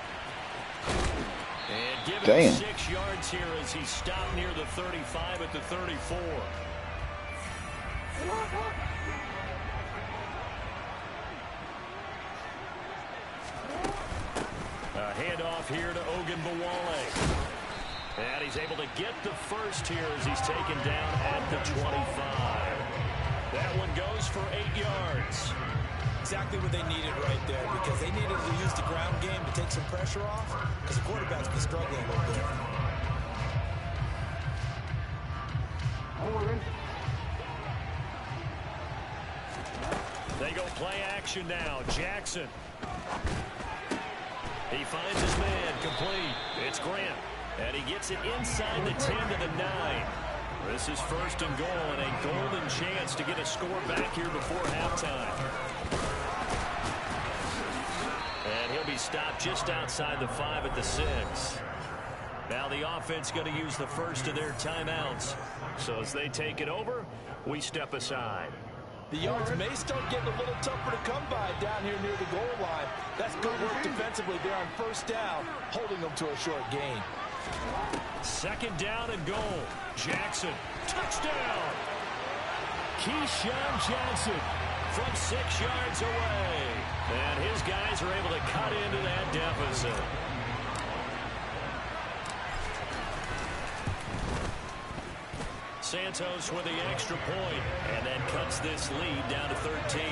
And given him 6 yards here as he stopped near the 35 at the 34. A handoff here to Ogunbowale. And he's able to get the first here as he's taken down at the 25. That one goes for 8 yards. Exactly what they needed right there, because they needed to use the ground game to take some pressure off, because the quarterback's been struggling a little bit. They go play action now. Jackson. He finds his man, complete. It's Grant. And he gets it inside the 10 to the 9. This is 1st and goal, and a golden chance to get a score back here before halftime. And he'll be stopped just outside the 5 at the 6. Now the offense going to use the first of their timeouts. So as they take it over, we step aside. The yards may start getting a little tougher to come by down here near the goal line. That's good work defensively there on first down, holding them to a short gain. Second down and goal. Jackson, touchdown. Keyshawn Johnson from 6 yards away. And his guys are able to cut into that deficit. Santos with the extra point, and then cuts this lead down to 13.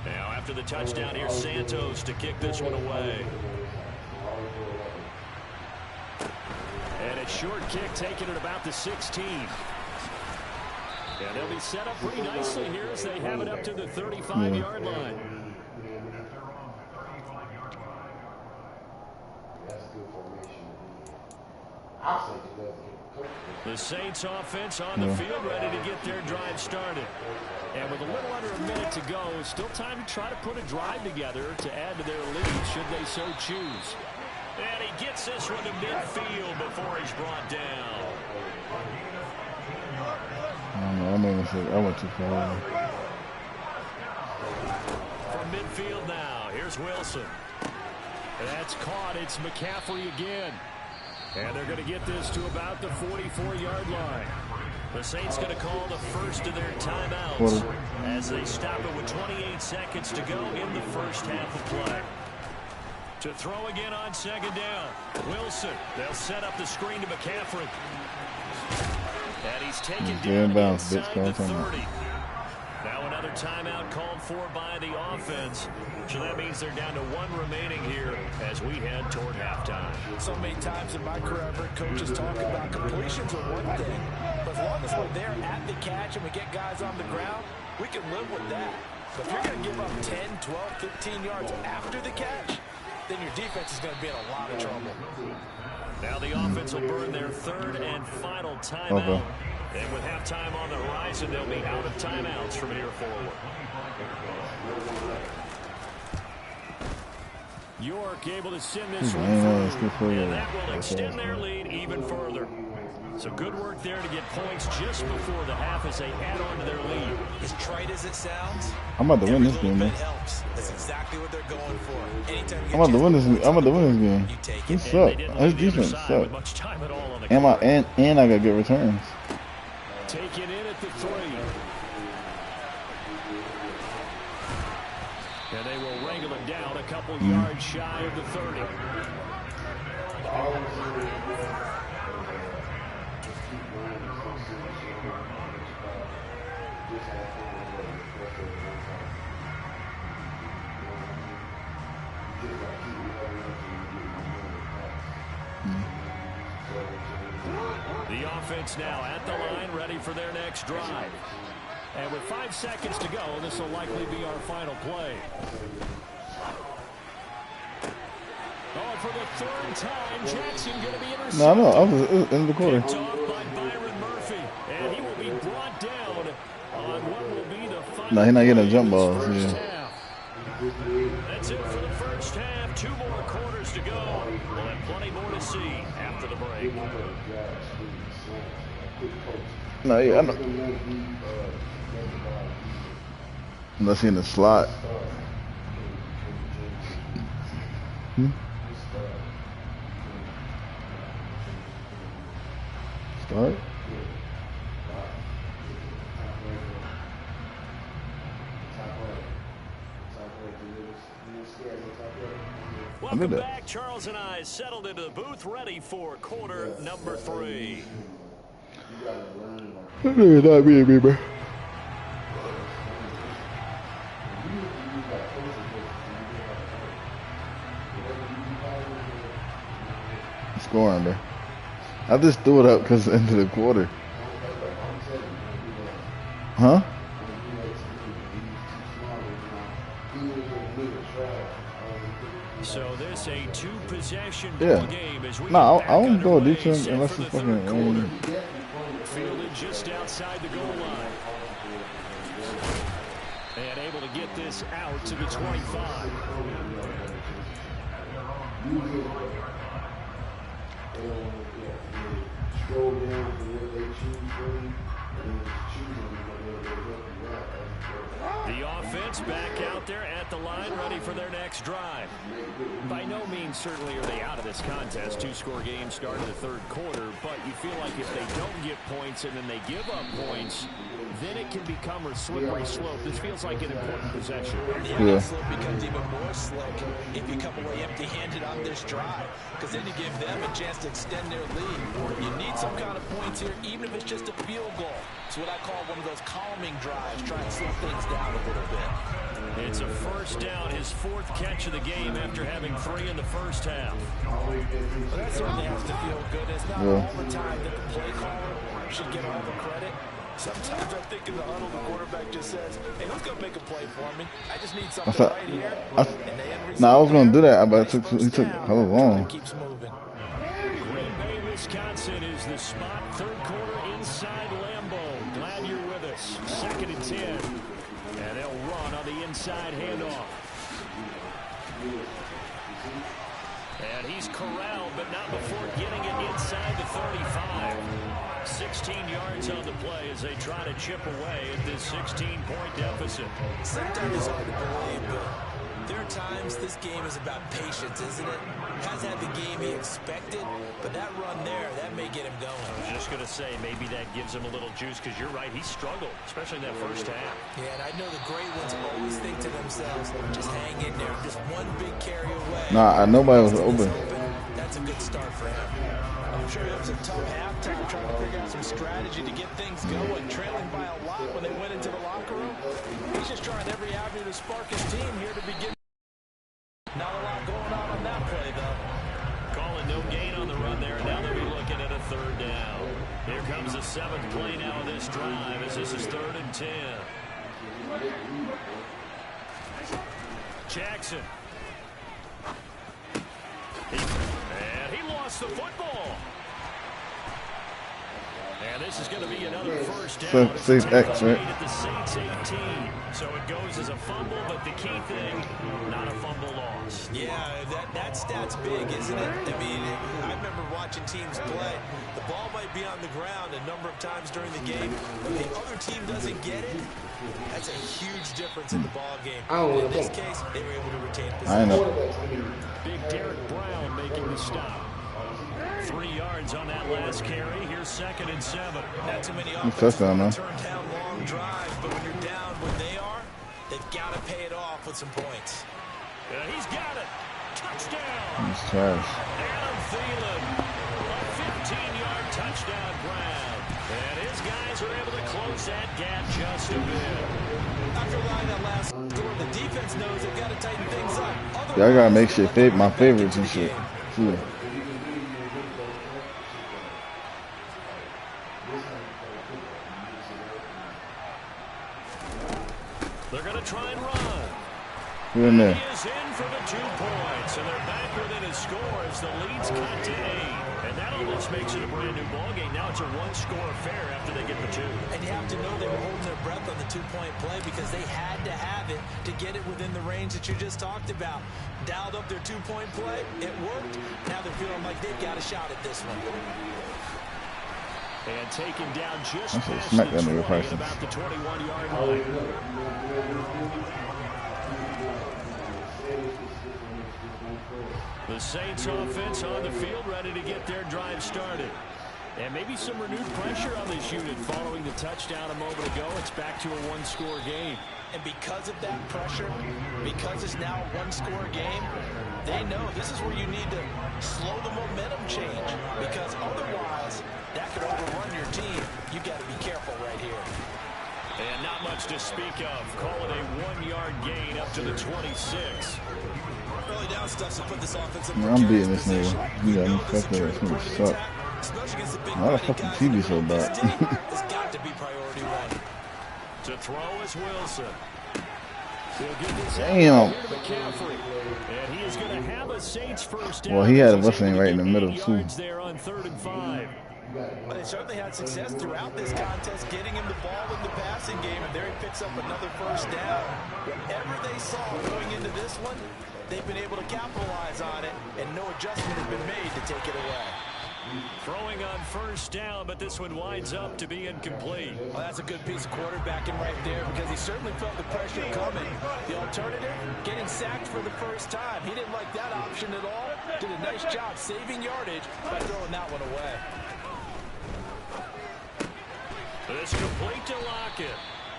Now after the touchdown, here's Santos to kick this one away. And a short kick taken at about the 16. And they'll be set up pretty nicely here as they have it up to the 35-yard line. The Saints offense on the field ready to get their drive started. And with a little under a minute to go, still time to try to put a drive together to add to their lead should they so choose. And he gets this one to midfield before he's brought down. I went too far. From midfield now, here's Wilson. That's caught. It's McCaffrey again. And they're going to get this to about the 44-yard line. The Saints going to call the first of their timeouts as they stop it with 28 seconds to go in the first half of play. To throw again on second down. Wilson. They'll set up the screen to McCaffrey. And he's taken down inside the 30. Now another timeout called for by the offense. So that means they're down to one remaining here as we head toward halftime. So many times in my career, I've heard coaches talk about completions are one thing. But as long as we're there at the catch and we get guys on the ground, we can live with that. But if you're going to give up 10, 12, 15 yards after the catch, then your defense is going to be in a lot of trouble. Now the offense will burn their third and final timeout. And with halftime on the horizon, they'll be out of timeouts from here forward. York able to send this one through, and that will extend their lead even further. So good work there to get points just before the half as they add on to their lead. As trite as it sounds, I'm about to win this game, man. Helps. That's exactly what they're going for. Anytime I'm about to win this game. He sucked. His defense sucked. And I got good returns. Taken in at the 3. And they will wrangle it down a couple yards shy of the 30. The offense now at the line, ready for their next drive. And with 5 seconds to go, this will likely be our final play. Oh, for the third time, Jackson going to be intercepted. No, I was in the quarter. Picked off by Byron Murphy, and he will be brought down on what will be the final. No, he's not getting a jump balls. That's it for the first half. 2 more quarters to go. We'll have plenty more to see after the break. No, yeah, I know. Unless he's in the slot. Start? Welcome back. Charles and I settled into the booth, ready for quarter number 3. Not me, baby. Scoring, bro. I just threw it up because into the quarter. Huh? So this a 2-possession ball game as we I won't go defense unless it's fucking fielded just outside the goal line. And able to get this out to the 25. Scroll down to what they choose from, and choose them. The offense back out there at the line, ready for their next drive. By no means certainly are they out of this contest. Two-score game started the third quarter, but you feel like if they don't get points and then they give up points, then it can become a slippery slope. This feels like an important possession. The slope becomes even more slick if you come away empty-handed on this drive, because then you give them a chance to extend their lead. You need some kind of points here, even if it's just a field goal. It's what I call one of those calming drives, try and slow things down a little bit. It's a first down, his fourth catch of the game after having 3 in the first half. Well, that certainly has to feel good. It's not all the time that the play caller should get all the credit. Sometimes I think in the huddle, the quarterback just says, hey, who's going to make a play for me? I just need something right here. I was going to do that, but he took hella long. Keeps moving. Green Bay, Wisconsin is the spot. Third quarter inside Lambeau. Glad you're with us. 2nd and 10. And they'll run on the inside handoff. And he's corralled, but not before getting it inside the 35. 16 yards on the play as they try to chip away at this 16-point deficit. Sometimes it's hard to believe, but there are times this game is about patience, isn't it? Has had the game he expected, but that run there, that may get him going. I was just going to say, maybe that gives him a little juice, because you're right, he struggled, especially in that first half. Yeah, and I know the great ones always think to themselves, just hang in there, just one big carry away. Nah, nobody was open. That's a good start for him. I'm sure it was a tough halftime trying to figure out some strategy to get things going, trailing by a lot when they went into the locker room. He's just trying every avenue to spark his team here to begin. Not a lot going on that play, though. Calling no gain on the run there, and now they'll be looking at a 3rd down. Here comes the 7th play now of this drive as this is 3rd and 10. Jackson. And he lost the football. And this is going to be another first down. 6X, right? At the Saints 18. So it goes as a fumble, but the key thing, not a fumble loss. Yeah, that stat's big, isn't it? I mean, I remember watching teams play. The ball might be on the ground a number of times during the game, but the other team doesn't get it. That's a huge difference in the ball game. In this case, they were able to retain possession. Big Derek Brown making the stop. 3 yards on that last carry. Here's 2nd and 7. Not too many offenses turn down long drives, but when you're down where they are, they've got to pay it off with some points. He's got it. Touchdown. He's trash. Adam Thielen. A 15-yard touchdown grab. And his guys are able to close that gap just a bit. After allowing that last score, the defense knows they've got to tighten things up. Yeah, I gotta make shit my favorites and shit. Too. They're going to try and run. Who in there? He is in for the 2 points, and they're back within a score as the lead's cut to 8. And that almost makes it a brand new ball game. Now it's a 1-score affair after they get the 2. And you have to know they were holding their breath on the 2-point play because they had to have it to get it within the range that you just talked about. Dialed up their 2-point play. It worked. Now they're feeling like they've got a shot at this one. And taken down just past the 20 about the 21-yard line. The Saints offense on the field ready to get their drive started. And maybe some renewed pressure on this unit following the touchdown a moment ago. It's back to a 1-score game. And because of that pressure, because it's now a 1-score game, they know this is where you need to slow the momentum change. Because otherwise, that could overrun your team. You've got to be careful right here. And not much to speak of. Call it a 1-yard gain up to the 26. Early down stuff to put this offense in I'm beating this nigga. You got me fucked up. It's gonna suck. Why the fuck the TV so bad? It's got to be priority 1. To throw is Wilson. Damn. And he is going to have a Saints first down. Well, he had a Wilson right in the middle too. There on 3rd and 5. But they certainly had success throughout this contest, getting him the ball in the passing game, and there he picks up another first down. Whatever they saw going into this one, they've been able to capitalize on it, and no adjustment has been made to take it away. Throwing on first down, but this one winds up to be incomplete. Well, that's a good piece of quarterbacking right there, because he certainly felt the pressure coming. The alternative, getting sacked for the first time. He didn't like that option at all. Did a nice job saving yardage by throwing that one away. It's complete to Lockett.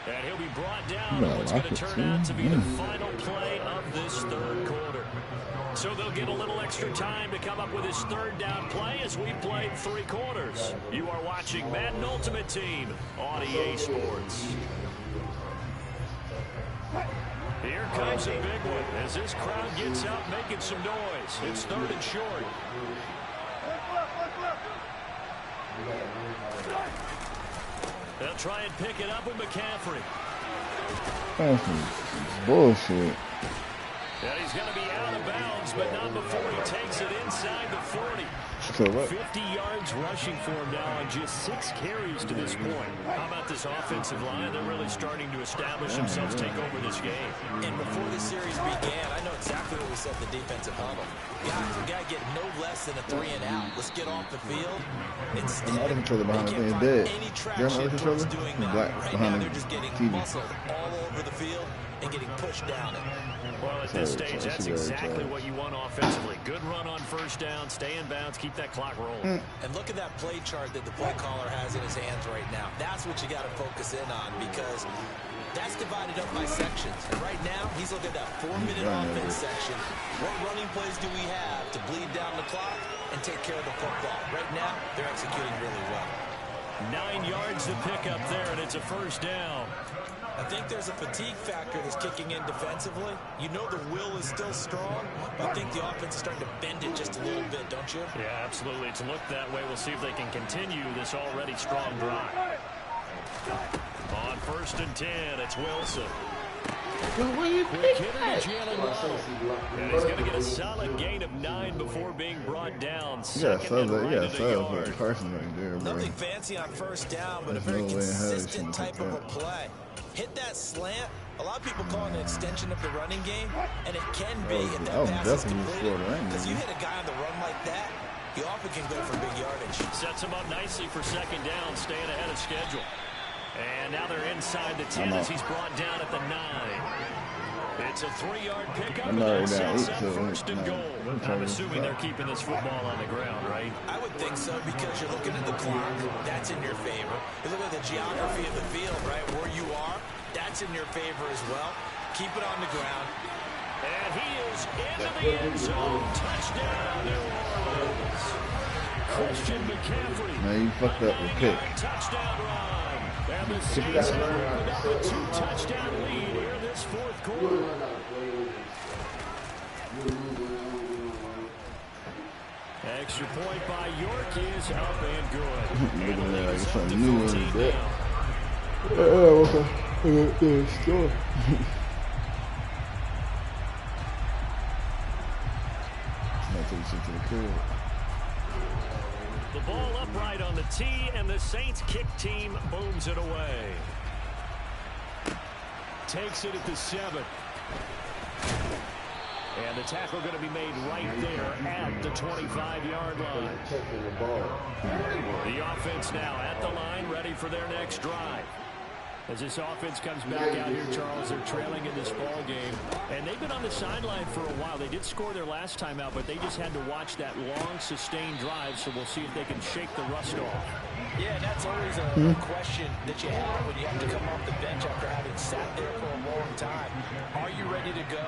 And he'll be brought down on what's going to turn out to be the final play of this third quarter. So they'll get a little extra time to come up with his third down play as we played 3 quarters. You are watching Madden Ultimate Team on EA Sports. Here comes a big one as this crowd gets out making some noise. It's 3rd and short. They'll try and pick it up with McCaffrey. That's some bullshit. And he's going to be out of bounds, but not before he takes it inside the 40. So what? 50 yards rushing for him now on just 6 carries to this point. How about this offensive line? They're really starting to establish themselves, take over this game. And before this series began, I know exactly what we said in the defensive huddle. Guys, we got to get no less than a 3 and out. Let's get off the field. Instead, the controller behind the thing dead. You have another controller? Black right behind now, the they're just getting TV. muscled all over the field and getting pushed down it. Well, at this stage, that's exactly what you want offensively. Good run on first down, stay in bounds, keep that clock rolling. And look at that play chart that the play caller has in his hands right now. That's what you got to focus in on, because that's divided up by sections. And right now, he's looking at that 4-minute offense section. What running plays do we have to bleed down the clock and take care of the football? Right now, they're executing really well. 9 yards to pick up there, and it's a first down. I think there's a fatigue factor that's kicking in defensively. You know the will is still strong, but I think the offense is starting to bend it just a little bit, don't you? Yeah, absolutely. It's looked that way. We'll see if they can continue this already strong drive. On 1st and 10, it's Wilson. Quick hitter to Jalen Waddle. And he's going to get a solid gain of 9 before being brought down. Carson right there, bro. Nothing fancy on first down, but a very consistent type of a play. Hit that slant. A lot of people call it an extension of the running game, and it can be if that pass is completed. Because you hit a guy on the run like that, he often can go for big yardage. Sets him up nicely for 2nd down, staying ahead of schedule. And now they're inside the 10 as he's brought down at the 9. It's a 3-yard pickup, and that sets up 1st and goal. I'm assuming they're keeping this football on the ground, right? I would think so, because you're looking at the clock. That's in your favor. You look at the geography of the field, right, where you are. That's in your favor as well. Keep it on the ground. And he is into the end zone. Touchdown, New Orleans. Christian McCaffrey. Man, you fucked up the pick. Touchdown run. And the Saints have opened up a 2-touchdown lead here this 4th quarter. Extra point by York is up and good. Look at that, like something new in the bit. Score. The ball upright on the tee, and the Saints kick team booms it away. Takes it at the 7. And the tackle going to be made right there at the 25-yard line. The offense now at the line, ready for their next drive. As this offense comes back out here, Charles, they're trailing in this ball game. And they've been on the sideline for a while. They did score their last time out, but they just had to watch that long, sustained drive, so we'll see if they can shake the rust off. Yeah, that's always a question that you have when you have to come off the bench after having sat there for a long time. Are you ready to go?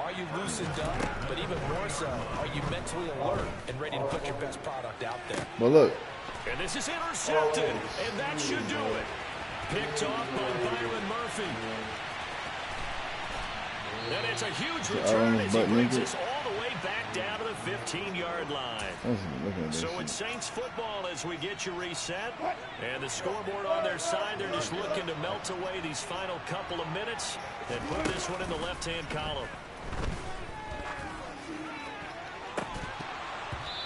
Are you loosened up? But even more so, are you mentally alert and ready to put your best product out there? Well, look. And this is intercepted, and that should do it. Picked off by Byron Murphy. And it's a huge return as he brings us all the way back down to the 15-yard line. So it's Saints football as we get you reset. And the scoreboard on their side, they're just looking to melt away these final couple of minutes and put this one in the left-hand column.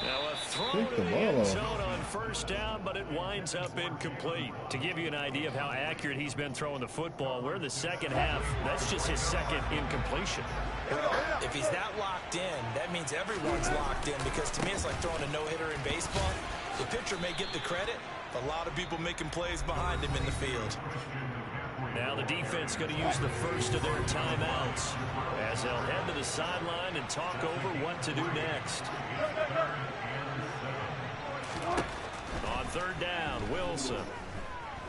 Now a throw to the end zone on first down, but it winds up incomplete. To give you an idea of how accurate he's been throwing the football, we're in the second half. That's just his second incompletion. Well, if he's that locked in, that means everyone's locked in, because to me it's like throwing a no-hitter in baseball. The pitcher may get the credit, but a lot of people making plays behind him in the field. Now the defense going to use the first of their timeouts as they'll head to the sideline and talk over what to do next. On third down, Wilson.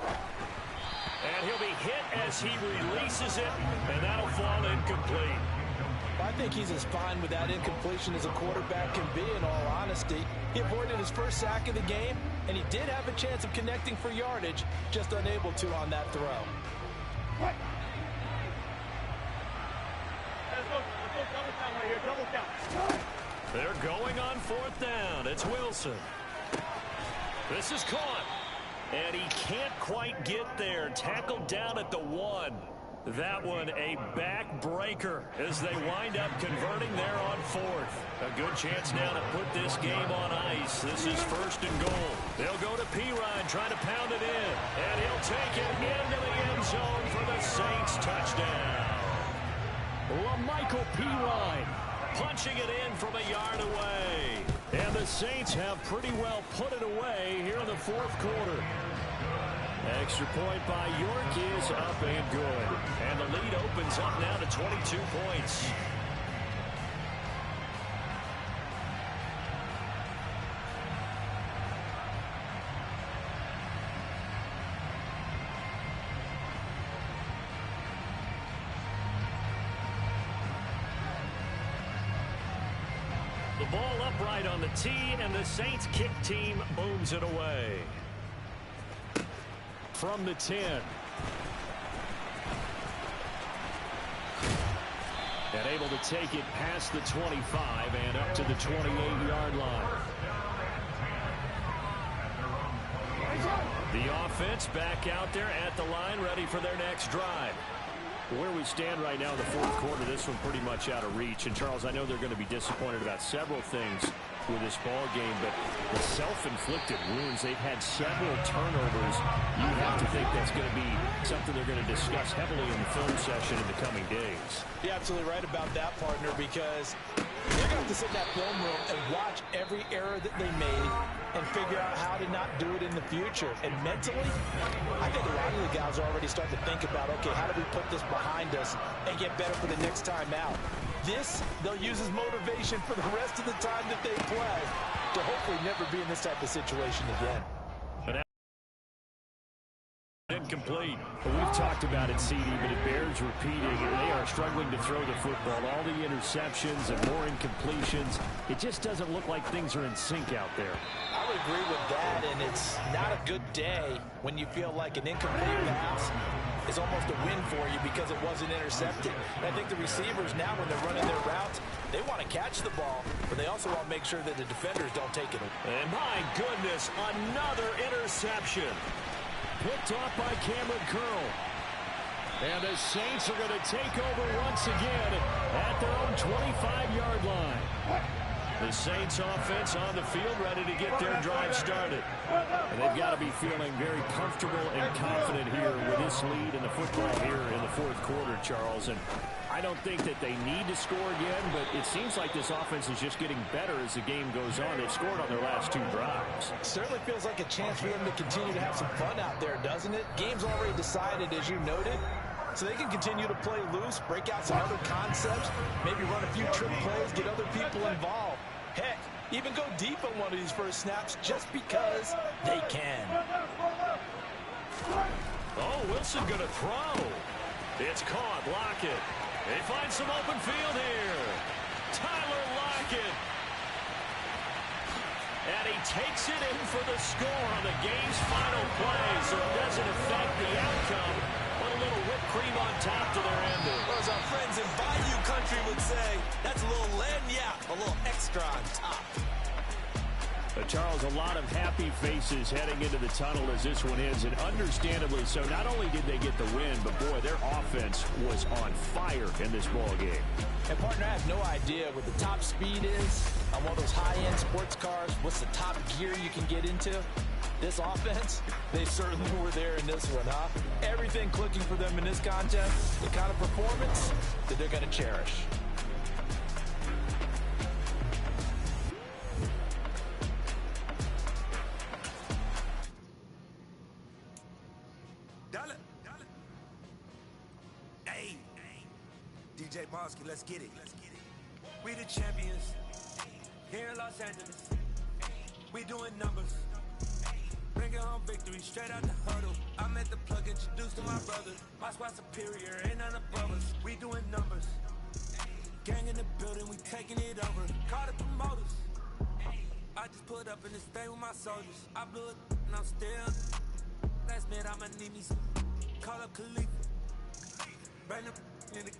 And he'll be hit as he releases it, and that'll fall incomplete. I think he's as fine with that incompletion as a quarterback can be, in all honesty. He avoided his first sack of the game, and he did have a chance of connecting for yardage, just unable to on that throw. They're going on fourth down. It's Wilson. This is caught. And he can't quite get there. Tackled down at the 1. That one a backbreaker as they wind up converting there on fourth. A good chance now to put this game on ice. This is first and goal. They'll go to Pirine trying to pound it in. And he'll take it into the end zone for the Saints touchdown. Michael Pirine punching it in from a yard away. And the Saints have pretty well put it away here in the fourth quarter. Extra point by York is up and good. And the lead opens up now to 22 points. The ball upright on the tee, and the Saints kick team booms it away. From the 10. And able to take it past the 25 and up to the 28-yard line. The offense back out there at the line, ready for their next drive. Where we stand right now in the fourth quarter, this one pretty much out of reach. And, Charles, I know they're going to be disappointed about several things with this ball game, but the self-inflicted wounds, they've had several turnovers. You have to think that's going to be something they're going to discuss heavily in the film session in the coming days. You're absolutely right about that, partner, because they're going to have to sit in that film room and watch every error that they made and figure out how to not do it in the future. And mentally, I think a lot of the guys are already starting to think about, okay, how do we put this behind us and get better for the next time out? This, they'll use as motivation for the rest of the time that they play to hopefully never be in this type of situation again. Incomplete. We've talked about it, CD, but it bears repeating. They are struggling to throw the football. All the interceptions and more incompletions. It just doesn't look like things are in sync out there. I would agree with that, and it's not a good day when you feel like an incomplete pass is almost a win for you because it wasn't intercepted. And I think the receivers now, when they're running their routes, they want to catch the ball, but they also want to make sure that the defenders don't take it. And my goodness, another interception. Picked off by Cameron Curl. And the Saints are going to take over once again at their own 25-yard line. The Saints offense on the field ready to get their drive started. And they've got to be feeling very comfortable and confident here with this lead in the football here in the fourth quarter, Charles. And I don't think that they need to score again, but it seems like this offense is just getting better as the game goes on. They've scored on their last two drives. Certainly feels like a chance for them to continue to have some fun out there, doesn't it? Game's already decided, as you noted. So they can continue to play loose, break out some other concepts, maybe run a few trick plays, get other people involved. Heck, even go deep on one of these first snaps just because they can. Oh, Wilson going to throw. It's caught. Lockett. They find some open field here. Tyler Lockett. And he takes it in for the score on the game's final play, so it doesn't affect the outcome. Put a little whipped cream on top to their ending. Well, as our friends in Bayou Country would say, that's a little lagniappe, a little extra on top. Charles, a lot of happy faces heading into the tunnel as this one ends, and understandably so. Not only did they get the win, but boy, their offense was on fire in this ball game. And partner, I have no idea what the top speed is on one of those high-end sports cars. What's the top gear you can get into? This offense, they certainly were there in this one, huh? Everything clicking for them in this contest, the kind of performance that they're going to cherish. Hey, DJ Bosky, let's get it. We the champions here in Los Angeles. We doing numbers. Bringing home victory straight out the huddle. I'm at the plug, introduced to my brother. My squad superior, ain't none above us. We doing numbers. Gang in the building, we taking it over. Call the promoters. I just put up in this thing with my soldiers. I blew it and I'm still. Last minute I'ma need me some. Call up Khalifa. Bring them in the.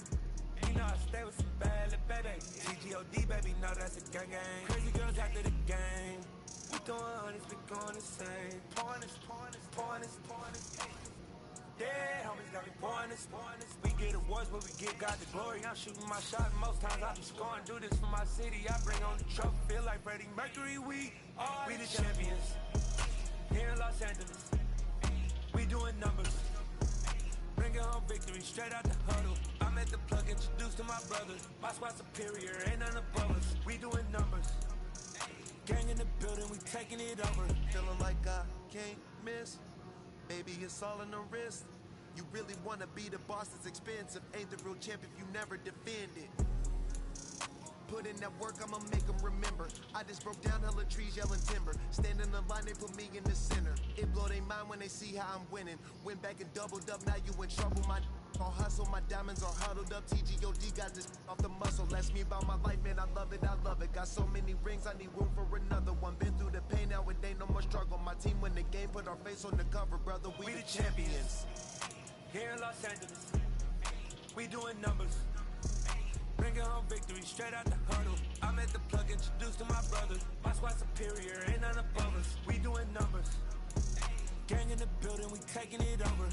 You know I stay with some bad little baby. TGOD baby, know that's a gang gang. Crazy girls after the game. We doing hundreds, we going insane. Pouring this. Yeah, homies got me pouring this. We get awards, but we give God the glory. I'm shooting my shot, most times I be scoring. Do this for my city, I bring on the trophy. Feel like Freddie Mercury, we the champions. Here in Los Angeles, we doing numbers. Bringing home victory straight out the huddle. I'm at the plug, introduced to my brother. My squad superior, ain't none above us. We doing numbers. Gang in the building, we taking it over. Feeling like I can't miss. Baby, it's all in the wrist. You really wanna be the boss, it's expensive. Ain't the real champ if you never defend it. Put in that work, I'ma make them remember. I just broke down hella trees, yelling timber. Stand in the line, they put me in the center. It blow their mind when they see how I'm winning. Went back and doubled up, now you in trouble. My all hustle, my diamonds are huddled up. TGOD got this off the muscle. Ask me about my life, man, I love it. Got so many rings, I need room for another one. Been through the pain, now it ain't no more struggle. My team win the game, put our face on the cover, brother. We the champions. Here in Los Angeles, we doing numbers. Bringing home victory straight out the huddle. I'm at the plug, introduced to my brother. My squad superior, ain't none above us. We doing numbers. Gang in the building, we taking it over.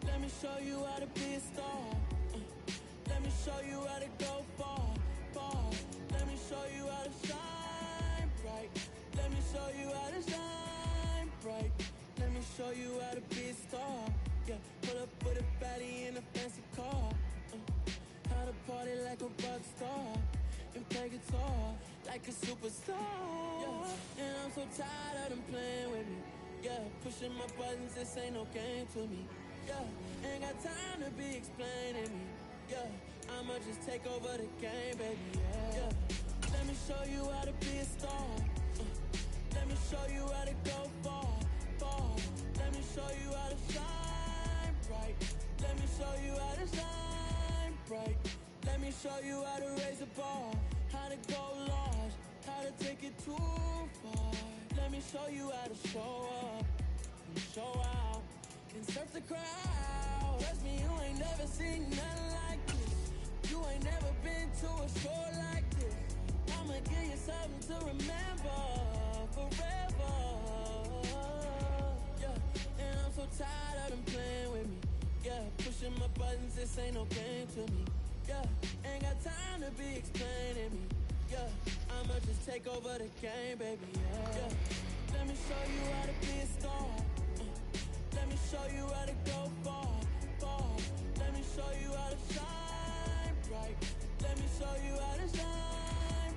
Let me show you how to be a star. Let me show you how to go far. Let me show you how to shine bright. Let me show you how to shine bright. Let me show you how to be a star. Yeah, pull up with a baddie in a fancy car. How to party like a rock star and play guitar like a superstar. Yeah, and I'm so tired of them playing with me. Yeah, pushing my buttons, this ain't no game to me. Yeah, ain't got time to be explaining me. Yeah, I'ma just take over the game, baby. Yeah, let me show you how to be a star. Let me show you how to go far. Let me show you how to shine bright. Let me show you how to shine bright. Let me show you how to raise the bar, how to go large, how to take it too far. Let me show you how to show up and show out and surf the crowd. Trust me, you ain't never seen nothing like this. You ain't never been to a show like this. I'ma give you something to remember forever. Yeah, and I'm so tired of them playing with me. Yeah, pushing my buttons, this ain't no game to me. Yeah, ain't got time to be explaining me. Yeah, I'ma just take over the game, baby. Yeah, let me show you how to be a star. Let me show you how to go far. Let me show you how to shine bright. Let me show you how to shine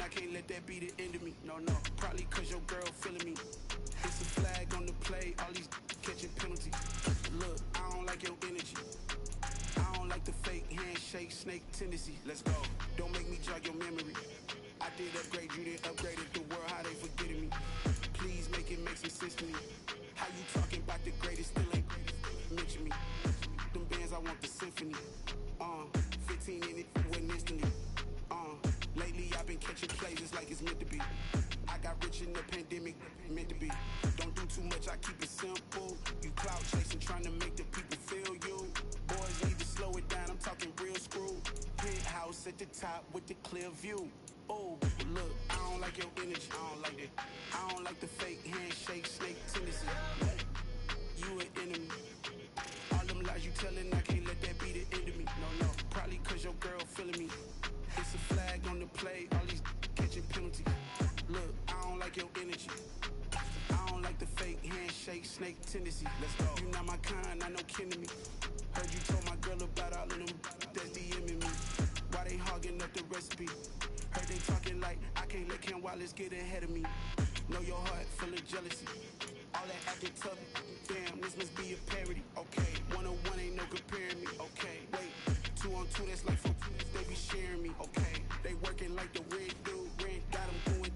I can't let that be the end of me. No, probably cause your girl feeling me. It's a flag on the play, all these catching penalties. Look, I don't like your energy. I don't like the fake handshake, snake tendency. Let's go. Don't make me jog your memory. I did upgrade, you did upgrade it. The world, how they forgetting me. Please make it make some sense to me. How you talking about the greatest, still ain't mention me. Them bands, I want the symphony. 15 in it, went instantly. Lately I've been catching plays, it's like it's meant to be. I got rich in the pandemic, meant to be. Don't do too much, I keep it simple. You clout chasing, trying to make the people feel you. Boys need to slow it down, I'm talking real screw. Penthouse at the top with the clear view. Oh, look, I don't like your energy, I don't like it. I don't like the fake handshake, snake tendency. You an enemy. All them lies you telling, I can't let that be the end of me. No, probably cause your girl feeling me. It's a flag on the play, all these catching penalties. Look, I don't like your energy. I don't like the fake handshake, snake tendency. Let's go. You not my kind, I know kin to me. Heard you told my girl about all of them that's DMing me. Why they hogging up the recipe? Heard they talking like I can't let Ken Wallace get ahead of me. Know your heart full of jealousy. All that acting tough, damn, this must be a parody. Okay, 1-on-1 ain't no comparing me. Okay, wait, 2-on-2, that's like for they be sharing me. Okay, they working like the red dude. Red got them going,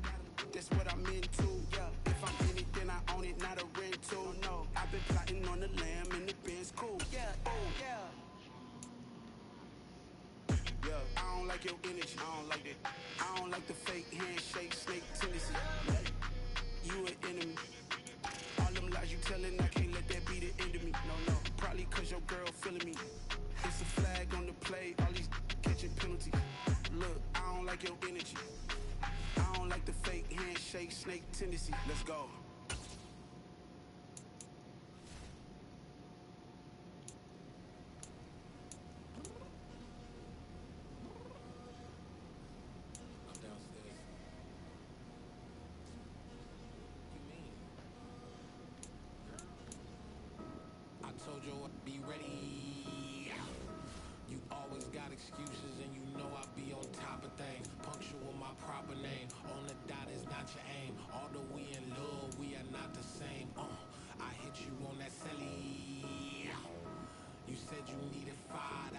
that's what I'm into. Yeah, if I'm in it, then I own it, not a rental. No, I've been plotting on the lamb and the Benz cool. Yeah, yeah. I don't like your energy, I don't like it. I don't like the fake handshake, snake tendency. You an enemy. All them lies you telling, I can't let that be the end of me. No, probably cause your girl feeling me. It's a flag on the play, all these catching penalties. Look, I don't like your energy. I don't like the fake handshake, snake tendency. Let's go. I told you I'd be ready. You always got excuses and you know I be on top of things. Punctual my proper name. On the dot is not your aim. Although we in love, we are not the same. I hit you on that celly. You said you needed 5.